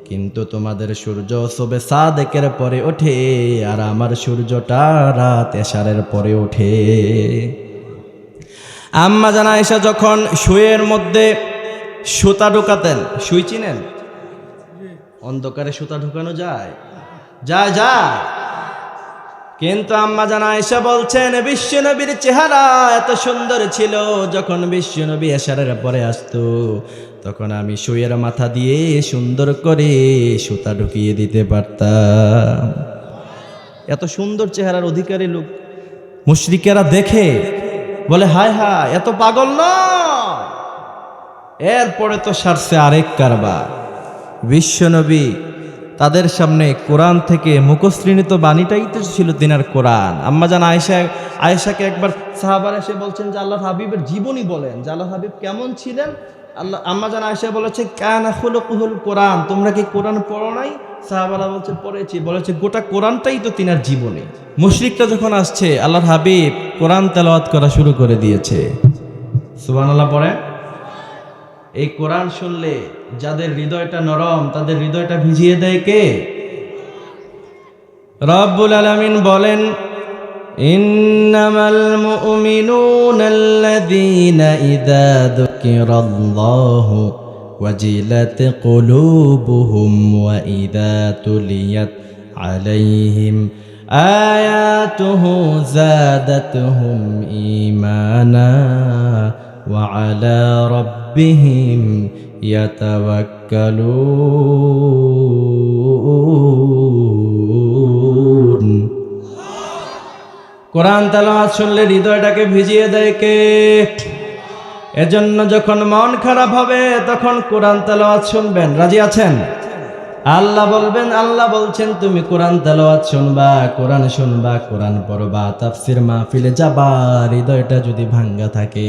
S1: কিন্তু তোমাদের সূর্য সবে সাদেকের পরে ওঠে আর আমার সূর্যটা রাত এশারের পরে ওঠে। আম্মা জান আয়েশা যখন সুইয়ের মধ্যে সুতা ঢুকাতেন, সুই চিনেন? অন্ধকারে সুতা ঢুকানো যায়? যায় যায়। কিন্তু আম্মা জান আয়েশা বলছেন, বিশ্বনবীর চেহারা এত সুন্দর ছিল, যখন বিশ্বনবী এশারের পরে আসতো তখন আমি সুইয়ের মাথা দিয়ে সুন্দর করে সুতা ঢুকিয়ে দিতে পারতাম। এত সুন্দর চেহারার অধিকারী লোক মুশরিকেরা দেখে বলে, হায় হায়, এত পাগল নয়। এরপরে তো সারছে আরেক কারবার। বিশ্বনবী তাদের সামনে কোরআন থেকে মুখশ্রীণিত বাণীটাই তো ছিল তিনার কোরআন। আম্মা জান আয়েশাকে একবার সাহাবারা এসে বলছেন যে আল্লাহর হাবিবের জীবনী বলেন, যে আল্লাহর হাবিব কেমন ছিলেন। আম্মা জান আয়েশা বলেছে, কানা খুলুকুহুল কোরআন, তোমরা কি কোরআন পড়ো নাই? সাহাবারা বলছে পড়েছি। বলেছে গোটা কোরআনটাই তো তিনার জীবনী। মুশরিকরা যখন আসছে, আল্লাহর হাবিব কোরআন তেলাওয়াত করা শুরু করে দিয়েছে। সুবহানাল্লাহ পড়ে। এই কোরআন শুনলে যাদের হৃদয়টা নরম, তাদের হৃদয়টা ভিজিয়ে দেয় কে? রব্বুল আলামিন বলেন, ইন্নামাল মুমিনুনাল্লাযীনা ইযা যুকিরাল্লাহু ওয়াজিলাত কুলুবুহুম ওয়া ইযা তুলিয়াত আলাইহিম আয়াতুহু যাদাতুহুম ঈমানা ওয়া আলা রাব্বিহিম ইয়াতাওয়াক্কালুন। কোরআন তেলাওয়াত শুনলে হৃদয়টাকে ভিজিয়ে দেয় কে? এজন্য যখন মন খারাপ হবে তখন কোরআন তেলাওয়াত শুনবেন। রাজি আছেন? আল্লাহ বলবেন, আল্লাহ বলছেন তুমি কোরআন তেলাওয়াত শুনবা, কোরআন শুনবা, কোরআন পড়বা, তাফসীর মাহফিলে যাবা। হৃদয়টা যদি ভাঙ্গা থাকে,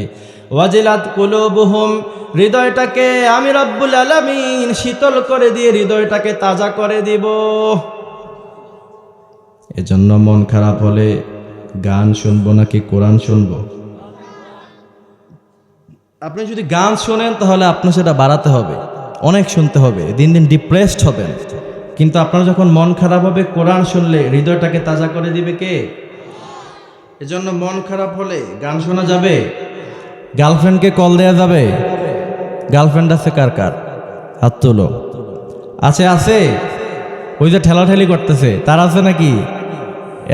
S1: ওয়াজিলাত কুলুবুহুম, হৃদয়টাকে আমি রব্বুল আলামিন শীতল করে দিয়ে হৃদয়টাকে তাজা করে দিব। এজন্য মন খারাপ হলে গান শুনবো নাকি কোরআন শুনবো? আপনি যদি গান শোনেন তাহলে আপনার সেটা বাড়াতে হবে, অনেক শুনতে হবে, দিন দিন ডিপ্রেসড হবেন। কিন্তু আপনার যখন মন খারাপ হবে, কোরআন শুনলে হৃদয়টাকে তাজা করে দিবে কে? এজন্য মন খারাপ হলে গান শোনা যাবে, গার্লফ্রেন্ডকে কল দেয়া যাবে। গার্লফ্রেন্ড আছে কার কার? হাত তুলো। আছে আছে? ওই যে ঠেলাঠেলি করতেছে তার আছে নাকি?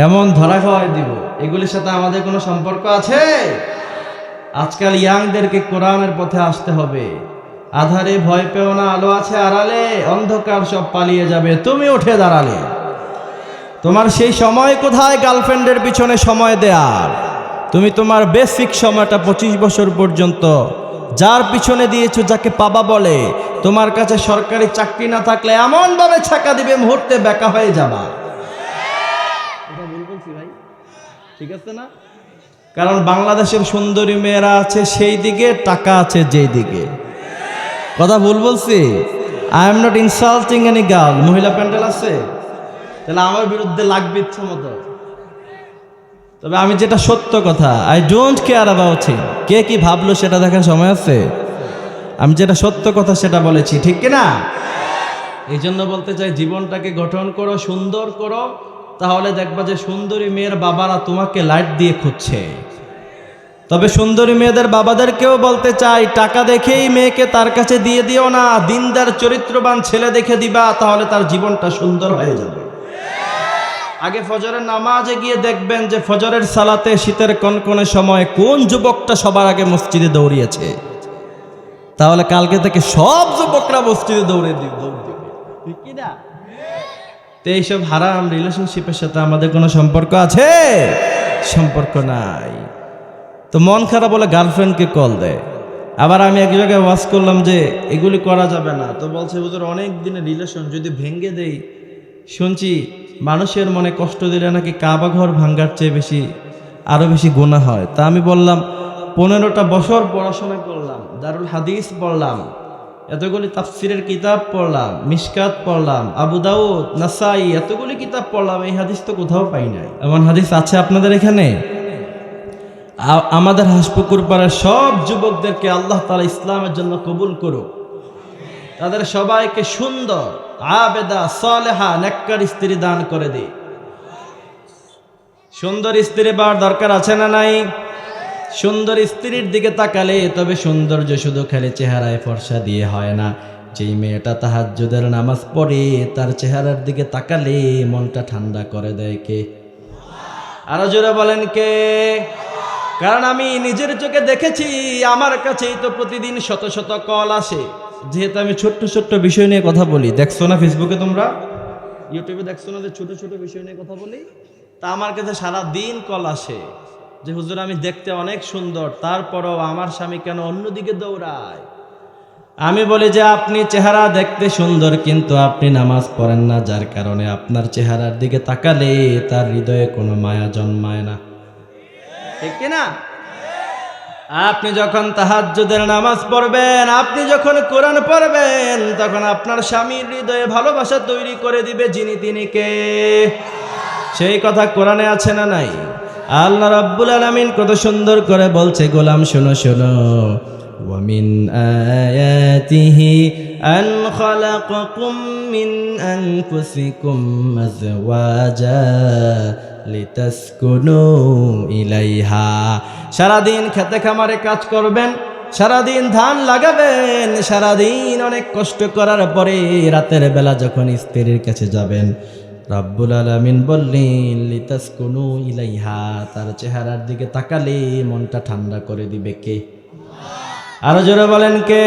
S1: এমন ধরা খাওয়াই দিব, এগুলির সাথে আমাদের কোনো সম্পর্ক আছে? আজকাল ইয়াংদেরকে কোরআনের পথে আসতে হবে। আধারে ভয় পেও না, আলো আছে আড়ালে, অন্ধকার সব পালিয়ে যাবে তুমি উঠে দাঁড়ালে। তোমার সেই সময় কোথায় গার্লফ্রেন্ডের পিছনে সময় দেয়ার? তুমি তোমার বেসিক সময়টা 25 বছর পর্যন্ত যার পিছনে দিয়েছো, যাকে পাবা বলে, তোমার কাছে সরকারি চাকরি না থাকলে এমন ভাবে ছাকা দিবে মুহূর্তে বেকা হয়ে যাবা। এটা ভুল বলছি ভাই? ঠিক আছে না? কারণ বাংলাদেশের সুন্দরী মেয়েরা আছে সেই দিকে, টাকা আছে যেই দিকে। কথা ভুল বলছি? I am not insulting any girl. মহিলা প্যান্ডেল আছে, তাহলে আমার বিরুদ্ধে লাগবে ইচ্ছা মতো। তবে আমি যেটা সত্য কথা, I don't care about it. কে কি ভাবলো সেটা দেখার সময় আছে? আমি যেটা সত্য কথা সেটা বলেছি, ঠিক কিনা? এই জন্য বলতে চাই, জীবনটাকে গঠন করো, সুন্দর করো, তাহলে দেখবা যে সুন্দরী মেয়ের বাবারা তোমাকে লাইট দিয়ে খুঁজছে। তবে সুন্দরী মেয়েদের বাবাদেরকেও বলতে চাই, টাকা দেখেই মেয়েকে তার কাছে দিয়ে দিও না, দিনদার চরিত্রবান ছেলে দেখে দিবা, তাহলে তার জীবনটা সুন্দর হয়ে যাবে। আগে ফজরের নামাজে গিয়ে দেখবেন যে ফজরের সালাতে শীতের কনকনে সময় কোন যুবকটা সবার আগে মসজিদে দৌড়িয়েছে, তাহলে কালকে থেকে সব যুবকরা মসজিদে দৌড় দিবে। ঠিক কি না? তো এইসব হারাম রিলেশনশিপের সাথে আমাদের কোনো সম্পর্ক আছে? সম্পর্ক নাই। তো মন খারাপ হলে গার্লফ্রেন্ডকে কল দেয়। আবার আমি এক জায়গায় ওয়াজ করলাম যে এগুলি করা যাবে না, তো বলছে হুজুর অনেক দিনের রিলেশন যদি ভেঙে দেই, শুনছি মানুষের মনে কষ্ট দিলে নাকি কাবা ঘর ভাঙ্গার চেয়ে বেশি আরো বেশি গুনাহ হয়। তা আমি বললাম 15টা বছর পড়াশোনা করলাম, দারুল হাদিস পড়লাম, এতগুলি তাফসিরের কিতাব পড়লাম, মিশকাত পড়লাম, আবু দাউদ, নাসাই, এতগুলি কিতাব পড়লাম, এই হাদিস তো কোথাও পাই নাই। এমন হাদিস আছে আপনাদের এখানে? আমাদের হাসপুকুর পাড়ার সব যুবকদেরকে আল্লাহ তাআলা ইসলামের জন্য কবুল করুক, তাদের সবাইকে সুন্দর আবেদা সালেহা নেককার স্ত্রী দান করে দিই। সুন্দর স্ত্রী পাওয়ার দরকার আছে না নাই? সুন্দর স্ত্রীর দিকে তাকালে তবে সৌন্দর্য শুধু খালি চেহারায় ফর্সা দিয়ে হয় না। যেই মেয়েটা তাহাজ্জুদের নামাজ পড়ে তার চেহারার দিকে তাকালে মনটা ঠান্ডা করে দেয় কে? আরো জোরে বলেন কে? কারণ আমি নিজের চোখে দেখেছি, আমার কাছেই তো প্রতিদিন শত শত কল আসে। যেহেতু আমি ছোট্ট ছোট্ট বিষয় নিয়ে কথা বলি, দেখছো না ফেসবুকে, তোমরা ইউটিউবে দেখছো না যে ছোট ছোট বিষয় নিয়ে কথা বলি, তা আমার কাছে সারা দিন কল আসে যে হুজুর আমি দেখতে অনেক সুন্দর, তারপরও আমার স্বামী কেন অন্যদিকে দৌড়ায়। আমি বলি যে আপনি চেহারা দেখতে সুন্দর, কিন্তু আপনি নামাজ পড়েন না, যার কারণে আপনার চেহারার দিকে তাকালে তার হৃদয়ে কোনো মায়া জন্মায় না, ঠিক কিনা? আপনি যখন তাহাজ্জুদের নামাজ পড়বেন, আপনি যখন কোরআন পড়বেন, তখন আপনার স্বামীর হৃদয়ে ভালোবাসা তৈরি করে দিবে যিনি তিনি কে? সেই কথা কোরআনে আছে না নাই? আল্লাহ রাব্বুল আলামিন কত সুন্দর করে বলছে, গোলাম শোনো শোনো, ওয়া মিন আয়াতিহি আন খালাকাকুম মিন আনফুসিকুম আজওয়াজা লিতাসকুনু ইলাইহা। সারাদিন খেতে খামারে কাজ করবেন, সারাদিন ধান লাগাবেন, সারাদিন অনেক কষ্ট করার পরে রাতের বেলা যখন স্ত্রীর কাছে যাবেন, রাব্বুল আলামিন বললেন লিতাসকুনু ইলাইহা, তার চেহারার দিকে তাকালে মনটা ঠান্ডা করে দিবে কে? আরো জোরে বলেন কে?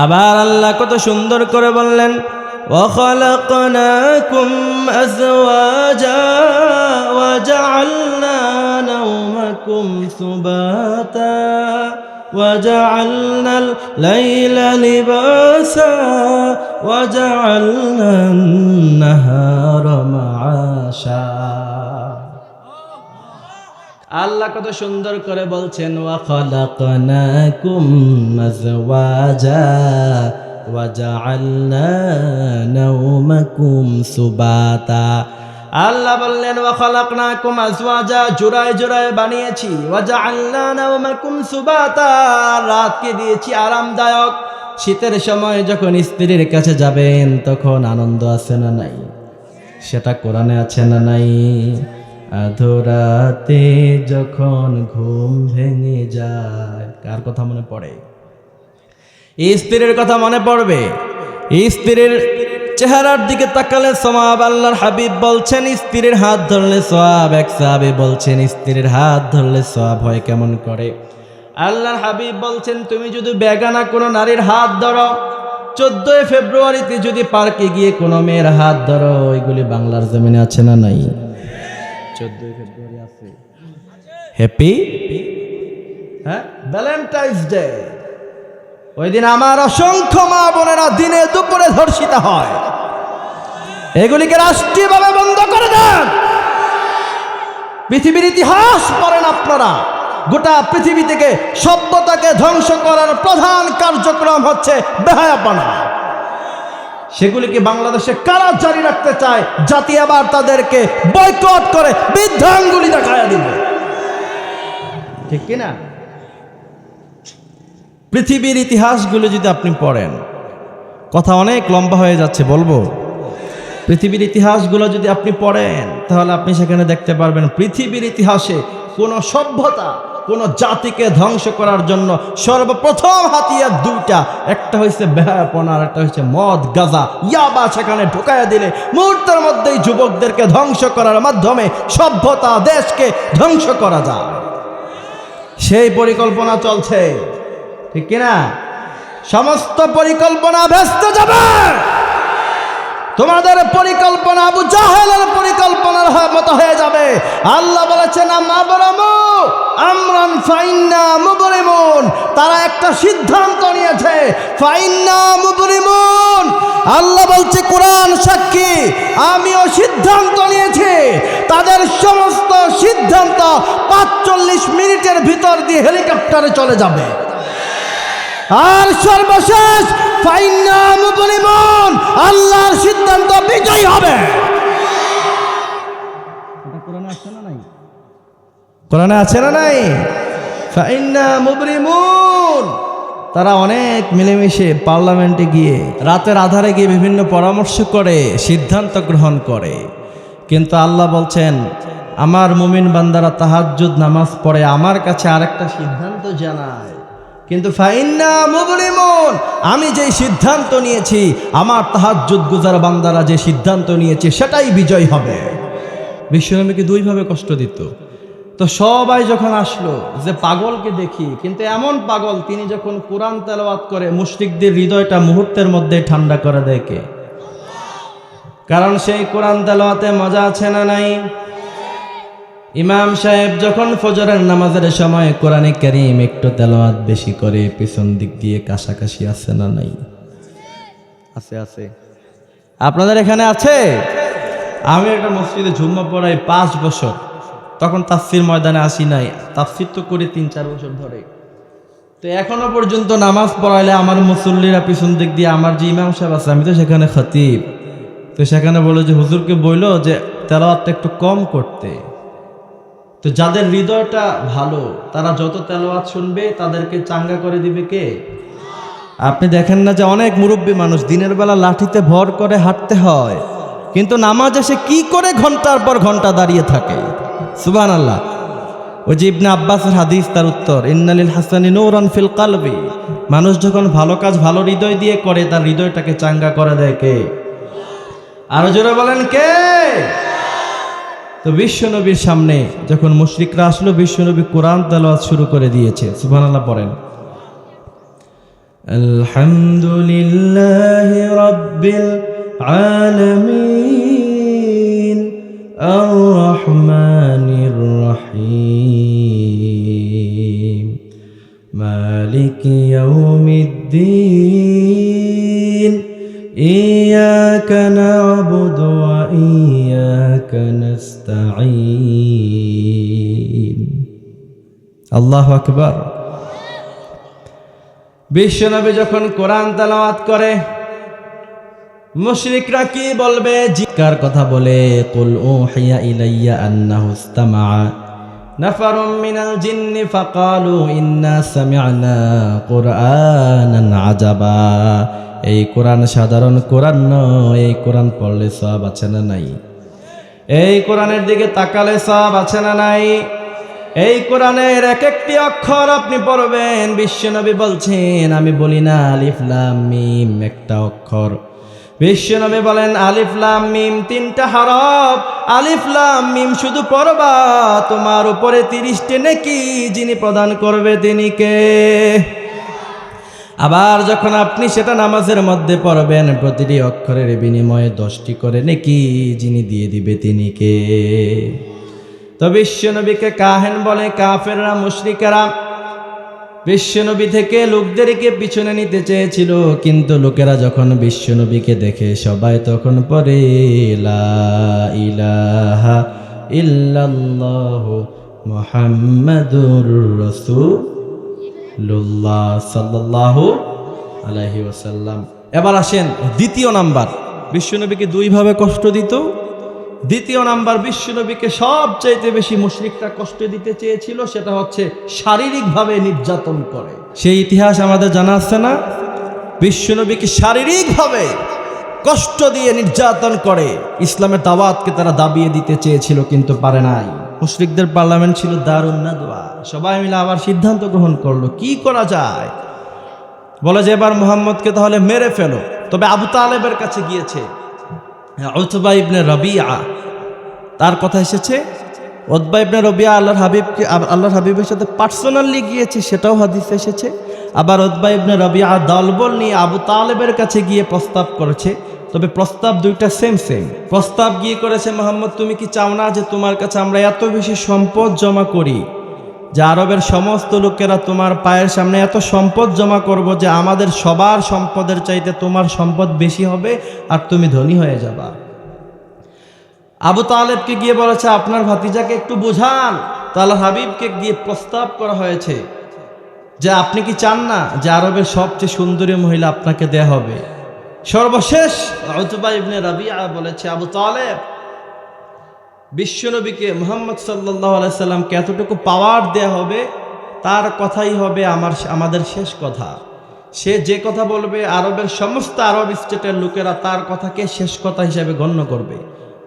S1: আবার আল্লাহ কত সুন্দর করে বললেন, وَخَلَقْنَاكُمْ أَزْوَاجًا وَجَعَلْنَا نَوْمَكُمْ سُبَاتًا وَجَعَلْنَا اللَّيْلَ لِبَاسًا وَجَعَلْنَا النَّهَارَ مَعَاشًا। আল্লাহ কত সুন্দর করে বলছেন, وَخَلَقْنَاكُمْ أَزْوَاجًا وَجَعَلْنَا نَوْمَكُمْ سُبَاتًا। আল্লাহ বললেন ওয়াখালাকনাকুম আজওয়াজা, জোড়ায় জোড়ায় বানিয়েছি, ওয়াজআলনা নাওমাকুম সুবাতা, রাতকে দিয়েছি আরামদায়ক, শীতের সময় যখন স্ত্রীর কাছে যাবেন তখন আনন্দ আছে না নাই? সেটা কোরআনে আছে না নাই? আধরাতে যখন ঘুম ভেঙে যায়, কার কথা মনে পড়ে? স্ত্রীর কথা মনে পড়বে। স্ত্রীর চেহারার দিকে তাকালে সওয়াব। আল্লাহর হাবিব বলছেন স্ত্রীর হাত ধরলে সওয়াব। এক সাহাবী বলছেন স্ত্রীর হাত ধরলে সওয়াব হয় কেমন করে? আল্লাহর হাবিব বলছেন তুমি যদি বেগানা কোনো নারীর হাত ধরো, 14 ফেব্রুয়ারিতে যদি পার্কে গিয়ে কোনো মেয়ের হাত ধরো, ওইগুলি বাংলার জমিনে আছে না নাই? 14 ফেব্রুয়ারি আছে, হ্যাপি ভ্যালেন্টাইন্স ডে। ওই দিন আমার অসংখ্য মা বোনেরা দিনে দুপুরে ধর্ষিত হয়। এগুলিকে রাষ্ট্রীয়ভাবে বন্ধ করে দেন। পৃথিবীর ইতিহাস পড়েন আপনারা, গোটা পৃথিবী থেকে সভ্যতাকে ধ্বংস করার প্রধান কার্যক্রম হচ্ছে বেহায়াপনা। সেগুলিকে বাংলাদেশে কারা জারি রাখতে চায়? জাতি আবার তাদেরকে বয়কট করে বৃদ্ধাঙ্গুলি দেখায় দিবে, ঠিক কিনা? পৃথিবীর ইতিহাসগুলো যদি আপনি পড়েন, কথা অনেক লম্বা হয়ে যাচ্ছে, বলবো পৃথিবীর ইতিহাসগুলো যদি আপনি পড়েন তাহলে আপনি সেখানে দেখতে পারবেন পৃথিবীর ইতিহাসে কোনো সভ্যতা কোনো জাতিকে ধ্বংস করার জন্য সর্বপ্রথম হাতিয়ার দুইটা, একটা হচ্ছে বেহায়াপনা আর একটা হচ্ছে মদ গাঁজা ইয়াবা। সেখানে ঢুকাইয়া দিলে মুহূর্তের মধ্যেই যুবকদেরকে ধ্বংস করার মাধ্যমে সভ্যতা দেশকে ধ্বংস করা যায়। সেই পরিকল্পনা চলছে, ঠিক কিনা? সমস্ত পরিকল্পনা ভেস্ত যাবে। তোমাদের পরিকল্পনা আবু জাহেলের পরিকল্পনার মতো হয়ে যাবে। আল্লাহ বলেছেন আমরান ফাইন্না মুবরিমুন, তারা একটা সিদ্ধান্ত নিয়েছে, ফাইন্না মুবরিমুন। আল্লাহ বলছে, কোরআন সাক্ষী, আমিও সিদ্ধান্ত নিয়েছি। তাদের সমস্ত সিদ্ধান্ত 45 মিনিটের ভিতর দিয়ে হেলিকপ্টারে চলে যাবে। আর সর্বশেষ ফাইন্না মুবরিমুন, আল্লাহর সিদ্ধান্ত বিজয়ী হবে। এটা কোরআনে আছে না নাই? কোরআনে আছে না নাই? ফাইন্না মুবরিমুন। তারা অনেক মিলেমিশে পার্লামেন্টে গিয়ে রাতের আধারে গিয়ে বিভিন্ন পরামর্শ করে সিদ্ধান্ত গ্রহণ করে, কিন্তু আল্লাহ বলছেন আমার মুমিন বান্দারা তাহাজ্জুদ নামাজ পড়ে আমার কাছে আরেকটা সিদ্ধান্ত জানায়, কিন্তু ফাইন্না মুবরিমুন, আমি যে সিদ্ধান্ত নিয়েছি, আমার তাহাজ্জুদ গুজার বান্দারা যে সিদ্ধান্ত নিয়েছে সেটাই বিজয় হবে। বিশ্বনবীকে দুইভাবে কষ্ট দিত। তো সবাই যখন আসলো যে পাগলকে দেখি, কিন্তু এমন পাগল তিনি যখন কোরআন তেলাওয়াত করে মুশরিকদের হৃদয়টা মুহূর্তের মধ্যে ঠান্ডা করে দেয় কে? কারণ সেই কোরআন তেলাওয়াতে মজা আছে না নাই? ইমাম সাহেব যখন ফজরের নামাজের সময় কোরআনে কারীম একটু তেলাওয়াত বেশি করে, পিছন দিক দিয়ে কাশাকাশি আছে না নাই? আছে, আছে। আপনাদের এখানে আছে? আমি একটা মসজিদে জুম্মা পড়াই 5 বছর, তখন তাফসির ময়দানে আসি নাই, তাফসির তো করে 3-4 বছর ধরে। তো এখনো পর্যন্ত নামাজ পড়াইলে আমার মুসল্লিরা পিছন দিক দিয়ে, আমার যে ইমাম সাহেব আছে, আমি তো সেখানে খতিব, তো সেখানে বলে যে হুজুরকে বললো যে তেলাওয়াতটা একটু কম করতে। তো যাদের হৃদয়টা ভালো তারা যত তেলাওয়াত শুনবে তাদেরকে চাঙ্গা করে দিবে কে? আপনি দেখেন না যে অনেক মুরব্বী মানুষ দিনের বেলা লাঠিতে ভর করে হাঁটতে হয়, কিন্তু নামাজে সে কি করে ঘন্টার পর ঘন্টা দাঁড়িয়ে থাকে। সুবহানাল্লাহ। ওই যে ইবনে আব্বাসের হাদিস, তার উত্তর ইন্নালিল হাসানি নূরান ফিল কলবি। মানুষ যখন ভালো কাজ ভালো হৃদয় দিয়ে করে, তার হৃদয়টাকে চাঙ্গা করে দেয় কে? আরো জোরে বলেন কে? তো বিশ্বনবীর সামনে যখন মুশরিকরা আসলো, বিশ্বনবী কোরআন তেলাওয়াত শুরু করে দিয়েছে। সুবহানাল্লাহ পড়েন। আলহামদুলিল্লাহি রাব্বিল আলামিন আর রহমানির রহিম মালিকি ইয়াউমিদ্দিন ইয়্যাকা না'বুদু ওয়া ইয়্যাকা নাস্তাঈন। আল্লাহু আকবার। বিশ্বনবী যখন কোরআন তেলাওয়াত করে, মুশরিকরা কি বলবে? জিকার কথা বলে, কুল উহিয়া ইলাইয়া আন্নাহু ইসতামাআ নাফারুম মিনাল জিন্নি ফাকালু ইন্না সামি'না কুরআনান আজাবা। এই কোরআন সাধারণ কোরআন নয়, এই কোরআন পড়লে সওয়াব আছে না নাই? এই কোরআনের দিকে তাকালে সওয়াব আছে না নাই? এই কোরআনের এক একটি অক্ষর আপনি পড়বেন। বিশ্বনবী বলছেন, আমি বলি না আলিফ লাম মিম একটা অক্ষর, বিশ্বনবী বলেন আলিফ লাম মিম তিনটা হরফ। আলিফ লাম মিম শুধু পড়বা, তোমার উপরে 30টি নেকি যিনি প্রদান করবে তিনি কে? আবার যখন আপনি সেটা নামাজের মধ্যে পড়বেন, প্রতিটি অক্ষরের বিনিময়ে 10টি করে নেকি যিনি দিয়ে দিবে তিনি কে? তো বিশ্বনবীকে কাহেন বলে কাফেররা, মুশরিকেরা। বিশ্বনবী থেকে লোকদেরকে পিছনে নিতে চেয়েছিল, কিন্তু লোকেরা যখন বিশ্বনবীকে দেখে সবাই তখন পড়ে লা ইলাহা ইল্লাল্লাহু মুহাম্মাদুর রাসূলুল্লাহ সাল্লাল্লাহু আলাইহি ওয়াসাল্লাম। এবার আসেন দ্বিতীয় নাম্বার, বিশ্বনবীকে দুইভাবে কষ্ট দিত। দ্বিতীয় নাম্বার, বিশ্বনবীকে সবচাইতে বেশি মুশরিকরা কষ্ট দিতে চেয়েছিল, সেটা হচ্ছে শারীরিকভাবে নির্যাতন করে। সেই ইতিহাস আমাদের জানা আছে না? বিশ্বনবীকে শারীরিকভাবে কষ্ট দিয়ে নির্যাতন করে ইসলামের দাওয়াতকে তারা দাবিয়ে দিতে চেয়েছিল, কিন্তু পারে নাই। মুশরিকদের পার্লামেন্ট ছিল দারুন নাদওয়া, সবাই মিলে আবার সিদ্ধান্ত গ্রহণ করলো কি করা যায়। বলে যে এবার মুহাম্মদকে তাহলে মেরে ফেলো। তবে আবু তালেবের কাছে গিয়েছে উতবা ইবনে রবিয়া, তার কথা এসেছে। উতবা ইবনে রবিয়া আল্লাহর হাবিবের সাথে পার্সোনালি গিয়েছে, সেটাও হাদিসে এসেছে। আবার উতবা ইবনে রবিয়া দলবল নিয়ে আবু তালেবের কাছে গিয়ে প্রস্তাব করেছে, তবে প্রস্তাব দুইটা সেম। প্রস্তাব গিয়ে করেছে, মুহাম্মদ তুমি কি চাও না যে তোমার কাছে আমরা এত বেশি সম্পদ জমা করি যে আরবের সমস্ত লোকেরা তোমার পায়ের সামনে এত সম্পদ জমা করব যে আমাদের সবার সম্পদের চাইতে তোমার সম্পদ বেশি হবে আর তুমি ধনী হয়ে যাবা। আবু তালেবকে গিয়ে বলেছে আপনার ভাতিজাকে একটু বোঝান। তো আল্লাহর হাবিবকে গিয়ে প্রস্তাব করা হয়েছে যে আপনি কি চান না যে আরবের সবচেয়ে সুন্দরী মহিলা আপনাকে দেয়া হবে? সর্বশেষ উতবা ইবনে রবিয়া বলেছে, আবু তালেব, বিশ্বনবীকে মুহাম্মদ সাল্লাল্লাহু আলাইহি সাল্লামকে এতটুকু পাওয়ার দেয়া হবে, তার কথাই হবে আমাদের শেষ কথা। সে যে কথা বলবে আরবের সমস্ত আরব স্টেটের লোকেরা তার কথাকে শেষ কথা হিসেবে গণ্য করবে,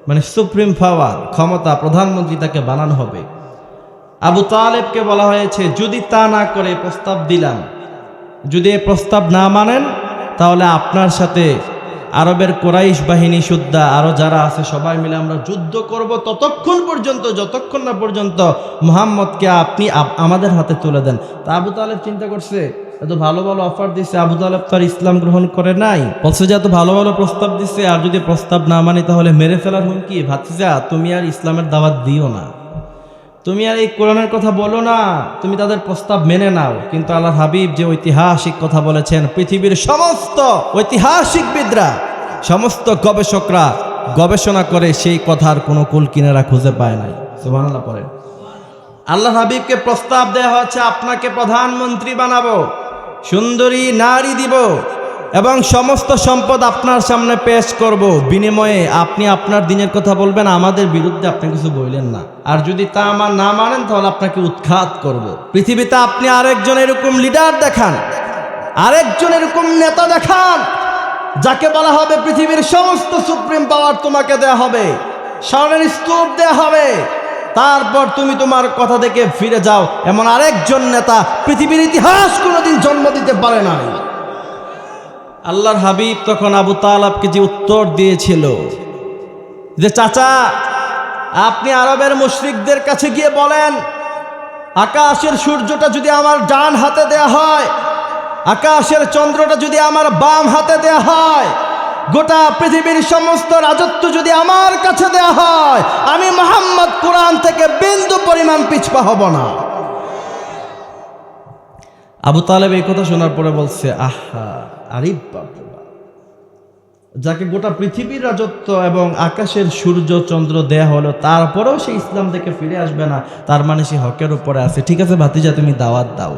S1: মানে সুপ্রিম পাওয়ার, ক্ষমতা, প্রধানমন্ত্রী তাকে বানানো হবে। আবু তালেবকে বলা হয়েছে যদি তা না করে, প্রস্তাব দিলাম, যদি এই প্রস্তাব না মানেন তাহলে আপনার সাথে আরবের কোরাইশ বাহিনী সুদ্ধা আরো যারা আছে সবাই মিলে আমরা যুদ্ধ করব ততক্ষণ পর্যন্ত, যতক্ষণ না পর্যন্ত মুহাম্মদকে আপনি আমাদের হাতে তুলে দেন। তা আবু তালেব চিন্তা করছে, এত ভালো ভালো অফার দিচ্ছে, আবু তালেব তার ইসলাম গ্রহণ করে নাই, বলছে যে এত ভালো ভালো প্রস্তাব দিচ্ছে, আর যদি প্রস্তাব না মানি তাহলে মেরে ফেলার হুমকি। ভাতিজা তুমি আর ইসলামের দাওয়াত দিও না, তুমি আর এই কোরআনের কথা বলো না, তুমি তাদের প্রস্তাব মেনে নাও। কিন্তু আল্লাহর হাবিব যে ঐতিহাসিক কথা বলেছেন, পৃথিবীর সমস্ত ঐতিহাসিকবিদরা, সমস্ত গবেষকরা গবেষণা করে সেই কথার কোনো কুল কিনারা খুঁজে পায় নাই। সুবহানাল্লাহ পড়েন। আল্লাহর হাবিবকে প্রস্তাব দেওয়া হচ্ছে আপনাকে প্রধানমন্ত্রী বানাবো, সুন্দরী নারী দিব এবং সমস্ত সম্পদ আপনার সামনে পেশ করব, বিনিময়ে আপনি আপনার দিনের কথা বলবেন, আমাদের বিরুদ্ধে আপনি কিছু বললেন না, আর যদি তা আমার না মানেন তাহলে আপনাকে উৎখাত করব। পৃথিবীতে আপনি আরেকজন এরকম লিডার দেখান, আরেকজন এরকম নেতা দেখান যাকে বলা হবে পৃথিবীর সমস্ত সুপ্রিম পাওয়ার তোমাকে দেয়া হবে, স্বর্ণের স্তূপ দেয়া হবে, তারপর তুমি তোমার কথা থেকে ফিরে যাও। এমন আরেকজন নেতা পৃথিবীর ইতিহাস কোনোদিন জন্ম দিতে পারে নাই। আল্লাহর হাবিব তখন আবু তালেবকে যে উত্তর দিয়েছিল যে চাচা আপনি আরবের মুশরিকদের কাছে গিয়ে বলেন আকাশের সূর্যটা যদি আমার ডান হাতে দেয়া হয়, আকাশের চন্দ্রটা যদি আমার বাম হাতে দেয়া হয়, গোটা পৃথিবীর সমস্ত রাজত্ব যদি আমার কাছে দেয়া হয়, আমি মুহাম্মদ কোরআন থেকে বিন্দু পরিমাণ পিছপা হব না। আবু তালেব এই কথা শোনার পরে বলছে, আহা আরে বাবা, যাকে গোটা পৃথিবীর রাজত্ব এবং আকাশের সূর্য চন্দ্র দেয়া হলো তারপরেও সে ইসলাম থেকে ফিরে আসবে না, তার মানে সে হকের উপরে আছে। ঠিক আছে ভাতিজা তুমি দাওয়াত দাও।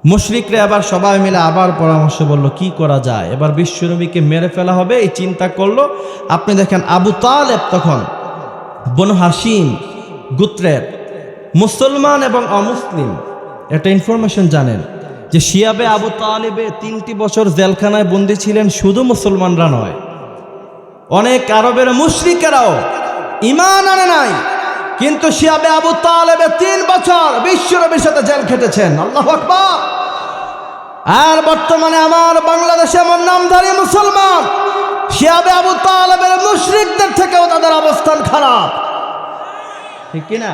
S1: মুশরিকরা আবার সবাই মিলে আবার পরামর্শ বলল কি করা যায়, এবার বিশ্বনবীকে মেরে ফেলা হবে এই চিন্তা করলো। আপনি দেখেন আবু তালেব তখন বনু হাশিম গোত্রের মুসলমান এবং অমুসলিম একটা ইনফরমেশন জানেন যে শিয়াবে আবু তালেবে 3টি বছর জেলখানায় বন্দী ছিলেন। শুধু মুসলমানরা নয়, অনেক আরবের মুশরিকেরাও ঈমান আনে নাই, কিন্তু শিয়াবে আবু তালেবে 3 বছর বিশ্বনবীর সাথে জেল খেটেছেন। আল্লাহু আকবার। আর বর্তমানে আমার বাংলাদেশে এমন নামধারী মুসলমান শিয়াবে আবু তালেবের মুশরিকদের থেকেও তাদের অবস্থান খারাপ, ঠিক কিনা?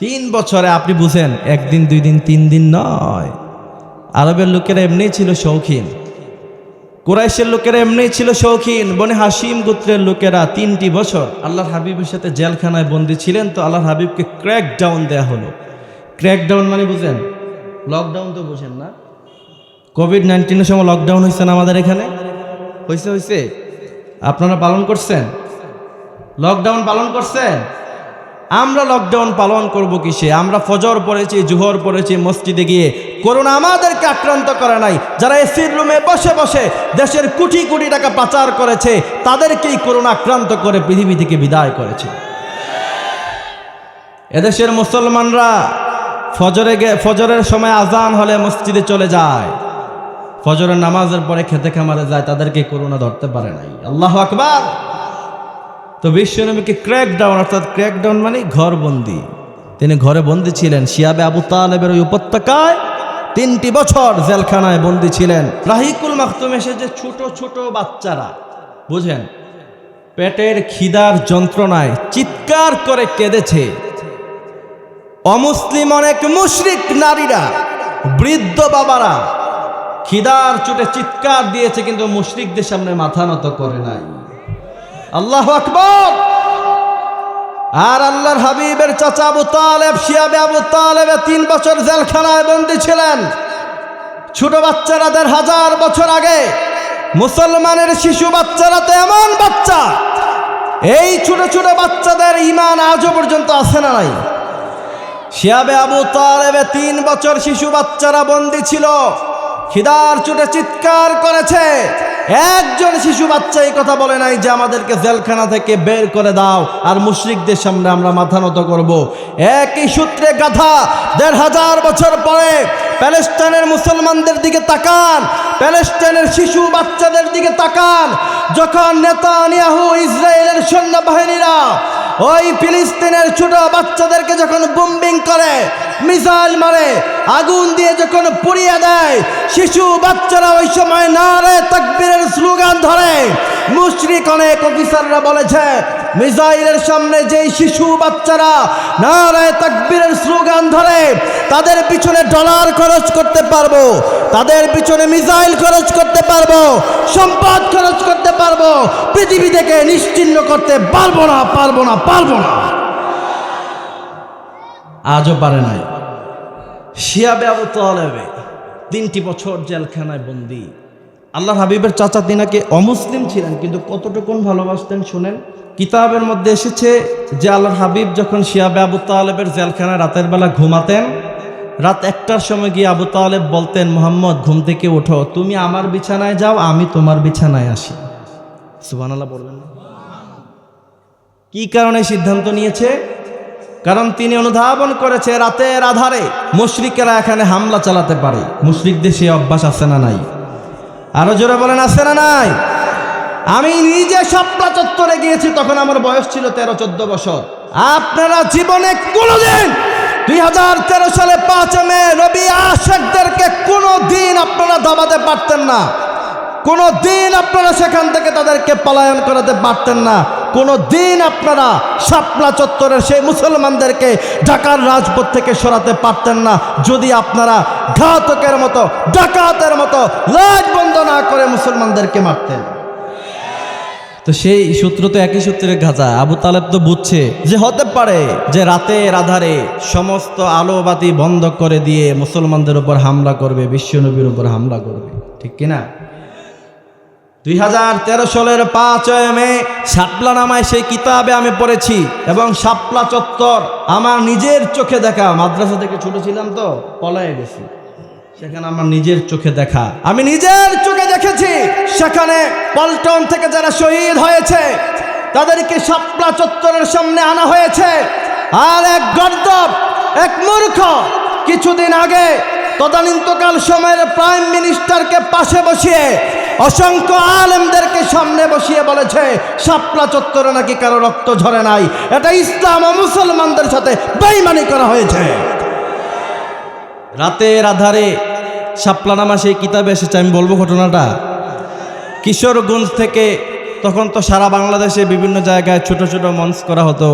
S1: 3 বছরে আপনি বুঝেন, 1 দিন 2 দিন 3 দিন নয়। আরবের লোকেরা এমনিই ছিল শৌখিন, কুরাইশের লোকেরা এমনিই ছিল শৌখিন। বনে হাসিম গোত্রের লোকেরা 3টি বছর আল্লাহর হাবিবের সাথে জেলখানায় বন্দী ছিলেন। তো আল্লাহর হাবিবকে ক্র্যাকডাউন দেয়া হলো। ক্র্যাকডাউন মানে বুঝেন? লকডাউন তো বুঝেন না? কোভিড-19 সময় লকডাউন হয়েছে না আমাদের এখানে? হয়েছে। আপনারা পালন করছেন? লকডাউন পালন করছেন? আমরা লকডাউন পালন করব কিসে? আমরা ফজর পড়েছি, জোহর পড়েছি মসজিদে গিয়ে। করোনা আমাদেরকে আক্রান্ত করে নাই। যারা এসির রুমে বসে বসে দেশের কোটি কোটি টাকা পাচার করেছে, তাদেরকেই করোনা আক্রান্ত করে পৃথিবী থেকে বিদায় করেছে। এদেশের মুসলমানরা ফজরের সময় আজান হলে মসজিদে চলে যায়, ফজরের নামাজের পরে খেতে খামারে যায়, তাদেরকে করোনা ধরতে পারে নাই। আল্লাহু আকবার। তো বিশ্বনবীকে ক্র্যাকডাউন, অর্থাৎ ক্র্যাকডাউন মানে ঘরবন্দি। তিনি ঘরে বন্দী ছিলেন। শিয়াবে আবু তালেবের ওই উপত্যকায় 3টি বছর জেলখানায় বন্দী ছিলেন। রাহিকুল মাখতুম এসে যে ছোট ছোট বাচ্চারা, বুঝেন, পেটের খিদার যন্ত্রণায় চিৎকার করে কেঁদেছে। অমুসলিম অনেক মুশরিক নারীরা, বৃদ্ধ বাবারা খিদার চোটে চিৎকার দিয়েছে, কিন্তু মুশরিকদের সামনে মাথা নত করে নাই। আল্লাহু আকবার। আর আল্লাহর হাবিবের চাচা আবু তালেব, শিয়াবে আবু তালেবে 3 বছর জেলখানায় বন্দী ছিলেন। ছোট বাচ্চারা 1000 বছর আগে, মুসলমানের শিশু বাচ্চারা তো এমন বাচ্চা, এই ছোট ছোট বাচ্চাদের ঈমান আজও পর্যন্ত আছে না নাই? শিয়াবে আবু তালেবে 3 বছর শিশু বাচ্চারা বন্দী ছিল, খিদার চোটে চিৎকার করেছে। একজন শিশু বাচ্চা এই কথা বলে নাই যে আমাদেরকে জেলখানা থেকে বের করে দাও আর মুশরিকদের সামনে আমরা মাথা নত করব। একই সূত্রে গাথা 1500 বছর পরে প্যালেস্টাইনের মুসলমানদের দিকে তাকান, প্যালেস্টাইনের শিশু বাচ্চাদের দিকে তাকান। যখন নেতানিয়াহু ইসরায়েলের সৈন্যবাহিনীরা ওই ফিলিস্তিনের ছোট বাচ্চাদেরকে যখন বোম্বিং করে, মিসাইল মারে, আগুন দিয়ে যখন পুড়িয়ে দেয়, শিশু বাচ্চারা ওই সময় নারে তাকবীরের স্লোগান ধরে। মুশরিক অনেক অফিসাররা বলেছে, মিসাইলের সামনে যেই শিশু বাচ্চারা নারে তাকবীরের স্লোগান ধরে, তাদের পিছনে ডলার খরচ করতে পারবো, তাদের পিছনে মিসাইল খরচ করতে পারবো, সম্পদ খরচ করতে পারবো, পৃথিবী থেকে নিশ্চিহ্ন করতে পারবো না। আজও পারে নাই। শিয়াবে আবু তালেবে 3টি বছর জেলখানায় বন্দী। আল্লাহর হাবিবের চাচা তিনাকে অমুসলিম ছিলেন, কিন্তু কতটুকুন ভালোবাসতেন শুনেন। কিতাবের মধ্যে এসেছে যে আল্লাহর হাবিব যখন শিয়াবে আবু তালেবের জেলখানায় রাতের বেলা ঘুমাতেন, রাত 1টার সময় গিয়ে আবু তালেব বলতেন, মোহাম্মদ ঘুম থেকে ওঠো, তুমি আমার বিছানায় যাও, আমি তোমার বিছানায় আসি। সুবহানাল্লাহ বলবেন না? কি কারণে সিদ্ধান্ত নিয়েছে? কারণ তিনি অনুধাবন করেছে রাতের আধারে মুশরিকেরা এখানে হামলা চালাতে পারে। মুশরিকদের সেই অভ্যাস আছে না নাই? আরো জোরে বলেন, আছে না নাই? আমি নিজে শাপলা চত্বরে গিয়েছি, তখন আমার বয়স ছিল 13-14 বছর। আপনারা জীবনে কোনোদিন 2013 সালে 5 মে নবী আশিকদেরকে কোনোদিন আপনারা দাবাতে পারতেন না, কোনোদিন আপনারা সেখান থেকে তাদেরকে পলায়ন করাতে পারতেন না, কোনোদিন আপনারা শাপলা চত্বরের সেই মুসলমানদেরকে ঢাকার রাজপথ থেকে সরাতে পারতেন না, যদি আপনারা ঘাতকের মতো, ডাকাতের মতো লাশ বন্ধ না করে মুসলমানদেরকে মারতেন। তো সেই সূত্র তো একই সূত্রের গাঁজা। আবু তালেব তো বুঝছে যে হতে পারে যে রাতের আধারে সমস্ত আলো বাতি বন্ধ করে দিয়ে মুসলমানদের উপর হামলা করবে, বিশ্বনবীর উপর হামলা করবে, ঠিক কিনা? 2013 সালের 5 মে শাপলা নামায় সেই কিতাবে আমি পড়েছি, এবং শাপলা চত্বর আমার নিজের চোখে দেখা। মাদ্রাসা থেকে ছোট ছিলাম তো পলায়ে গেছি, সেখানে আমার নিজের চোখে দেখা, আমি নিজের চোখে দেখেছি। সেখানে পল্টন থেকে যারা শহীদ হয়েছে তাদেরকে শাপলা চত্বরের সামনে আনা হয়েছে। আর এক গর্দভ, এক মূর্খ কিছুদিন আগে তদানীন্তকাল সময়ের প্রাইম মিনিস্টারকে পাশে বসিয়ে অসংখ্য আলেমদেরকে সামনে বসিয়ে বলেছে শাপলা চত্বরে নাকি কারো রক্ত ঝরে নাই, এটা ইসলাম ও মুসলমানদের সাথে বেঈমানি করা হয়েছে। রাতের আধারে শাপলা নামা সেই কিতাবে এসেছে, আমি বলবো ঘটনাটা। কিশোরগঞ্জ থেকে, তখন তো সারা বাংলাদেশে বিভিন্ন জায়গায় ছোট ছোট মঞ্চ করা হতো,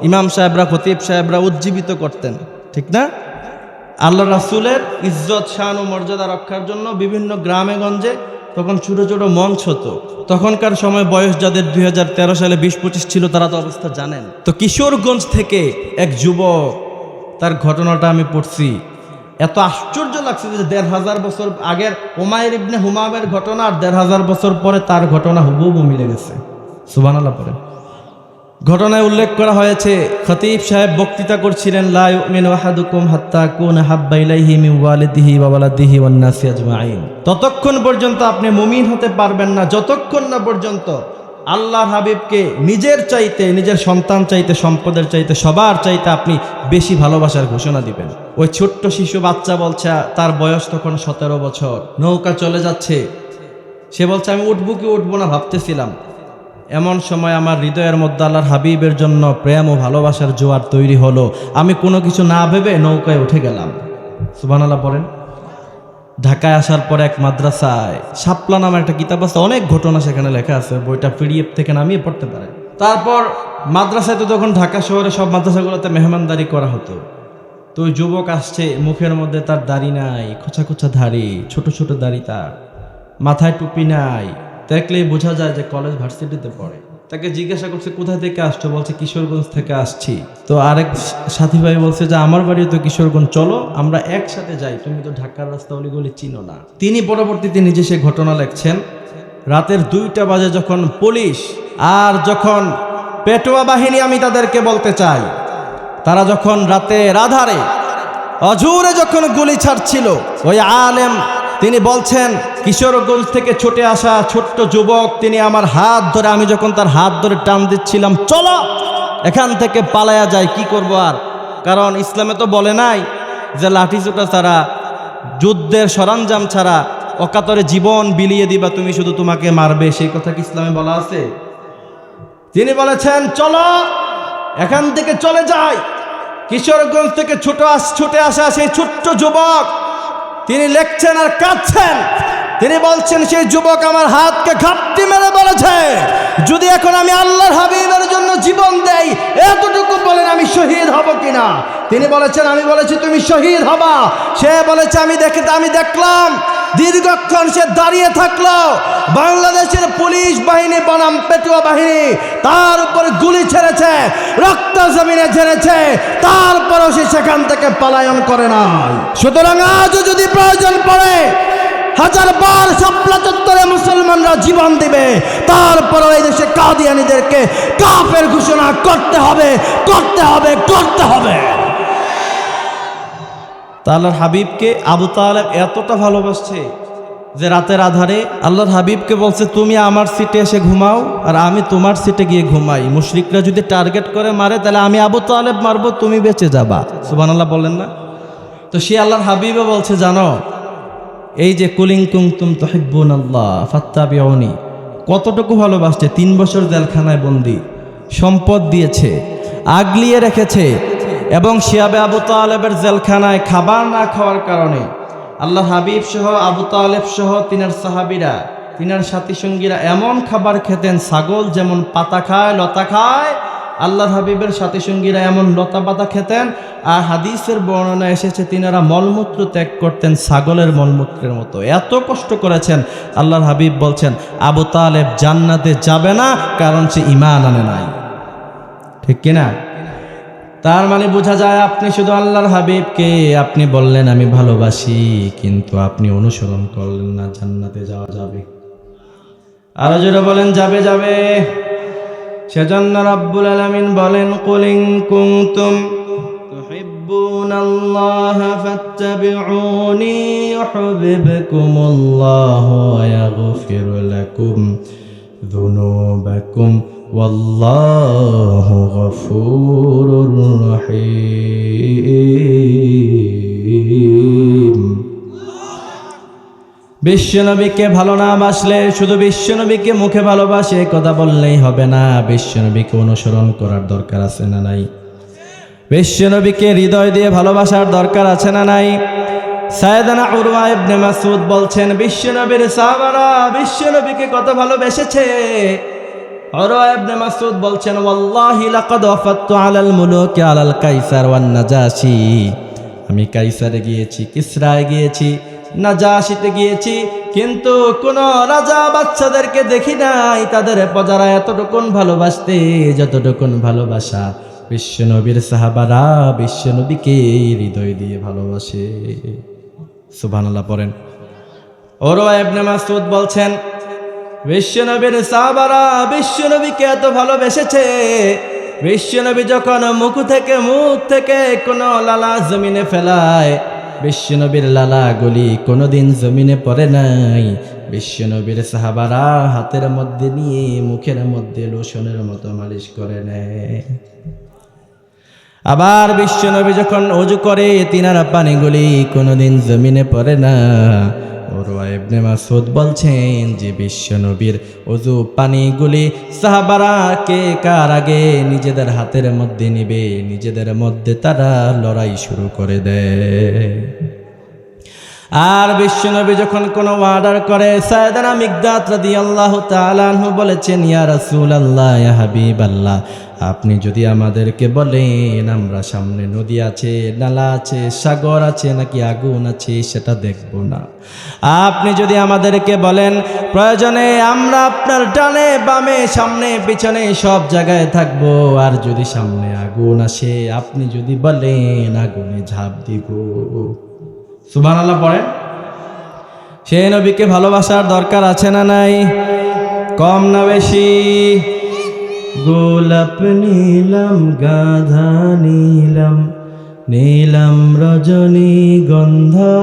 S1: ইমাম সাহেবরা খতিব সাহেবরা উজ্জীবিত করতেন, ঠিক না? আল্লাহ রাসূলের ইজ্জত শান ও মর্যাদা রক্ষার জন্য বিভিন্ন গ্রামে গঞ্জে তখন ছোট ছোট মঞ্চ হতো। তখনকার সময় বয়স যাদের 2013 সালে 20-25 ছিল তারা তো অবস্থা জানেন। তো কিশোরগঞ্জ থেকে এক যুবক, তার ঘটনাটা আমি পড়ছি, এত আশ্চর্য লাগছে যে 1500 বছর আগের উমাইর ইবনে হুমামের ঘটনা আর 1500 বছর পরে তার ঘটনা হুবহু মিলে গেছে। সুবহানাল্লাহ পড়ে। ঘটনায় উল্লেখ করা হয়েছে, খতিব সাহেব বক্তৃতা করছিলেন, লা ইউমিনু আহাদুকুম হাত্তা কুনা হাব্বা ইলাইহি মিন ওয়ালিদিহি ওয়া ওয়ালাদিহি ওয়ান নাসি আজমাইন। ততক্ষণ পর্যন্ত আপনি মুমিন হতে পারবেন না যতক্ষণ না পর্যন্ত আল্লাহর হাবিবকে নিজের চাইতে, নিজের সন্তান চাইতে, সম্পদের চাইতে, সবার চাইতে আপনি বেশি ভালোবাসার ঘোষণা দিবেন। ওই ছোট্ট শিশু বাচ্চা বলছে, তার বয়স তখন 17 বছর, নৌকা চলে যাচ্ছে, সে বলছে আমি উঠবো কি উঠবো না ভাবতেছিলাম। এমন সময় আমার হৃদয়ের মধ্যে আল্লাহর হাবিবের জন্য প্রেম ও ভালোবাসার জোয়ার তৈরি হলো, আমি কোনো কিছু না ভেবে নৌকায় উঠে গেলাম। সুবহানাল্লাহ পড়েন। ঢাকায় আসার পর এক মাদ্রাসায় শাপলা নামে একটা কিতাব আছে, অনেক ঘটনা সেখানে লেখা আছে, বইটা PDF থেকে নামিয়ে পড়তে পারেন। তারপর মাদ্রাসায় তো তখন ঢাকা শহরে সব মাদ্রাসাগুলোতে মেহমানদারি করা হতো। তো ওই যুবক আসছে, মুখের মধ্যে তার দাড়ি নাই, খোঁচা খোঁচা দাড়ি, ছোট ছোট দাড়ি, তার মাথায় টুপি নাই, দেখলেই বোঝা যায় যে কলেজ ভার্সিটিতে পড়ে। তাকে জিজ্ঞাসা করছে কোথা থেকে আসছো, বলছে কিশোরগঞ্জ থেকে আসছি। তো আরেক সাথী ভাই বলছে যে আমার বাড়িও তো কিশোরগঞ্জ, চলো আমরা একসাথে যাই, তুমি তো ঢাকার রাস্তা অলিগলি চিনো না। তিনি পরবর্তীতে নিজে সে ঘটনা লেখছেন, রাতের 2টা বাজে যখন পুলিশ আর যখন পেটোয়া বাহিনী, আমি তাদেরকে বলতে চাই, তারা যখন রাতের আধারে অজুরে যখন গুলি ছাড়ছিল, ওই আলেম তিনি বলছেন কিশোরগঞ্জ থেকে ছুটে আসা ছোট্ট যুবক, তিনি আমার হাত ধরে, আমি যখন তার হাত ধরে টান দিচ্ছিলাম, চলো এখান থেকে পালায়া যায়, কি করবো আর, কারণ ইসলামে তো বলে নাই যে লাঠি চোটা ছাড়া, যুদ্ধের সরঞ্জাম ছাড়া অকাতরে জীবন বিলিয়ে দিবা তুমি, শুধু তোমাকে মারবে, সেই কথা কি ইসলামে বলা আছে? তিনি বলেছেন চলো এখান থেকে চলে যায়। কিশোরগঞ্জ থেকে ছুটে আসা সেই ছোট্ট যুবক তিনি লেখছেন আর কাঁদছেন। তিনি বলছেন সেই যুবক আমার হাতকে ঘাপটি মেরে বলেছে, যদি এখন আমি আল্লাহর হাবিবের জন্য জীবন দেই, এতটুকু বলেন আমি শহীদ হব কিনা। তিনি বলেছেন আমি বলেছি তুমি শহীদ হবা। সে বলেছে আমি দেখলাম দীর্ঘক্ষণ সে দাঁড়িয়ে থাকলো, বাংলাদেশের পুলিশ বাহিনী বনাম পেটুয়া বাহিনী তার উপরে গুলি ছেড়েছে, রক্ত জমিনে ঝরেছে, তারপরও সে সেখান থেকে পলায়ন করে নাই। সুতরাং আজও যদি প্রয়োজন পড়ে 1000 বার শাপলা চত্বরে মুসলমানরা জীবন দিবে, তারপরও এই দেশে কাদিয়ানীদেরকে কাফের ঘোষণা করতে হবে, করতে হবে, করতে হবে। আল্লাহর হাবিবকে আবু তালেব এতটা ভালোবাসছে যে রাতের আধারে আল্লাহর হাবিবকে বলছে তুমি আমার সিটে এসে ঘুমাও আর আমি তোমার সিটে গিয়ে ঘুমাই। মুশরিকরা যদি টার্গেট করে মারে তাহলে আমি আবু তালেব মারবো, তুমি বেঁচে যাবা। সুবহানাল্লাহ বলেন না? তো সে আল্লাহর হাবিবে বলছে জানো, এই যে কুলিং কুনতুম তুহিব্বুনাল্লাহ ফাত্তাবিউনি, কতটুকু ভালোবাসছে। 3 বছর জেলখানায় বন্দি, সম্পদ দিয়েছে, আগলিয়ে রেখেছে, এবং শিয়াবে আবু তালেবের জেলখানায় খাবার না খাওয়ার কারণে আল্লাহ হাবিব সহ আবু তালেব সহ তিনার সাহাবিরা, তিনার সাথী সঙ্গীরা এমন খাবার খেতেন, ছাগল যেমন পাতা খায়, লতা খায়, আল্লাহ হাবিবের সাথী সঙ্গীরা এমন লতা পাতা খেতেন। আর হাদিসের বর্ণনা এসেছে তিনারা মলমূত্র ত্যাগ করতেন ছাগলের মলমূত্রের মতো। এত কষ্ট করেছেন। আল্লাহর হাবিব বলছেন আবু তালেব জান্নাতে যাবে না, কারণ সে ঈমান আনে নাই। ঠিক কিনা? তার মানে বোঝা যায় আপনি শুধু আল্লাহর হাবিবকে আপনি বললেন আমি ভালোবাসি, কিন্তু আপনি অনুসরণ করলেন না, জান্নাতে যাওয়া যাবে? আরো জোরে বলেন যাবে, যাবে। সেজন্য রাব্বুল আলামিন বলেন কুলিং কুনতুম তুহিব্বুনাল্লাহ ফাত্তাবিউনি ইউহিব্বুকুমুল্লাহ ওয়া ইয়াগফির লাকুম যুনুবাকুম ওয়াল্লাহু গফুরুর রহিম। বিশ্বনবীকে ভালো না বাসলে শুধু বিশ্বনবীকে মুখে ভালোবাসে কথা বললেই হবে না, বিশ্বনবীকে অনুসরণ করার দরকার আছে না নাই? বিশ্বনবীকে হৃদয় দিয়ে ভালোবাসার দরকার আছে না নাই? সাইয়েদনা উরওয়া ইবনে মাসউদ বলছেন, বিশ্বনবীর সাহাবারা বিশ্বনবীকে কত ভালোবেসেছে। উরওয়া ইবনে মাসউদ বলছেন, ওয়াল্লাহি লাকাদ ওয়াফাততু আলাল মুলুকি আলাল কাইসার ওয়ান নাজাশি। আমি কাইসারে গিয়েছি, কিসরায় গিয়েছি, নাজাশিতে গিয়েছি, কিন্তু কোন রাজা বাচ্চাদেরকে দেখি নাই তাদের প্রজারা এতটুকুন ভালোবাসতে যতটুকুন ভালোবাসা বিশ্বনবীর সাহাবারা বিশ্বনবীকে হৃদয় দিয়ে ভালোবাসে। সুবহানাল্লাহ পড়েন। উরওয়া ইবনে মাসউদ বলছেন, বিশ্বনবীর সাহাবারা বিশ্বনবীকে এত ভালোবেসেছে, বিশ্বনবী যখন মুখ থেকে কোনো লালা জমিনে ফেলায়, বিশ্বনবীর লালা গুলি কোনোদিন জমিনে পড়ে নাই। বিশ্বনবীর সাহাবারা হাতের মধ্যে নিয়ে মুখের মধ্যে লোশনের মতো মালিশ করে নেয়। আবার বিশ্বনবী যখন ওযু করে তিনার পানিগুলি কোনোদিন জমিনে পড়ে না। উরওয়া ইবনে মাসউদ বলছেন যে বিশ্বনবীর ওযু পানিগুলি সাহাবারা কে কার আগে নিজেদের হাতের মধ্যে নিবে, নিজেদের মধ্যে তারা লড়াই শুরু করে দেয়। আর বিশ্বনবী যখন কোনো অর্ডার করে, সাইয়েদনা মিকদাদ রাদিয়াল্লাহু তাআলা আনহু বলেছেন, ইয়া রাসূলুল্লাহ, ইয়া হাবিবাল্লাহ, আপনি যদি আমাদেরকে বলেন আমরা সামনে নদী আছে, নালা আছে, সাগর আছে নাকি আগুন আছে সেটা দেখব না। আপনি যদি আমাদেরকে বলেন প্রয়োজনে আমরা আপনার ডানে বামে সামনে পিছনে সব জায়গায় থাকব, আর যদি সামনে আগুন আসে আপনি যদি বলেন আগুনে ঝাঁপ দিব। সুবহানাল্লাহ পড়েন। সেই নবীকে ভালোবাসার দরকার আছে না নাই? কম না বেশি? গোলাপ নিলাম, গাধা নিলাম, নীলাম রজনীগন্ধা,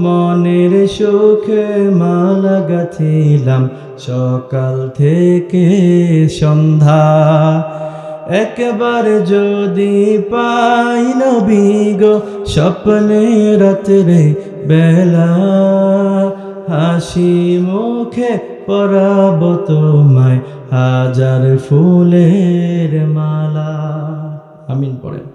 S1: মনের সুখে মালা গাঁথিলাম সকাল থেকে সন্ধ্যা। একবার যদি পাই নবী গো স্বপ্নে রাত্রে বেলা, হাসি মুখে পরাব তোমায় হাজার ফুলের মালা। আমিন পড়েন।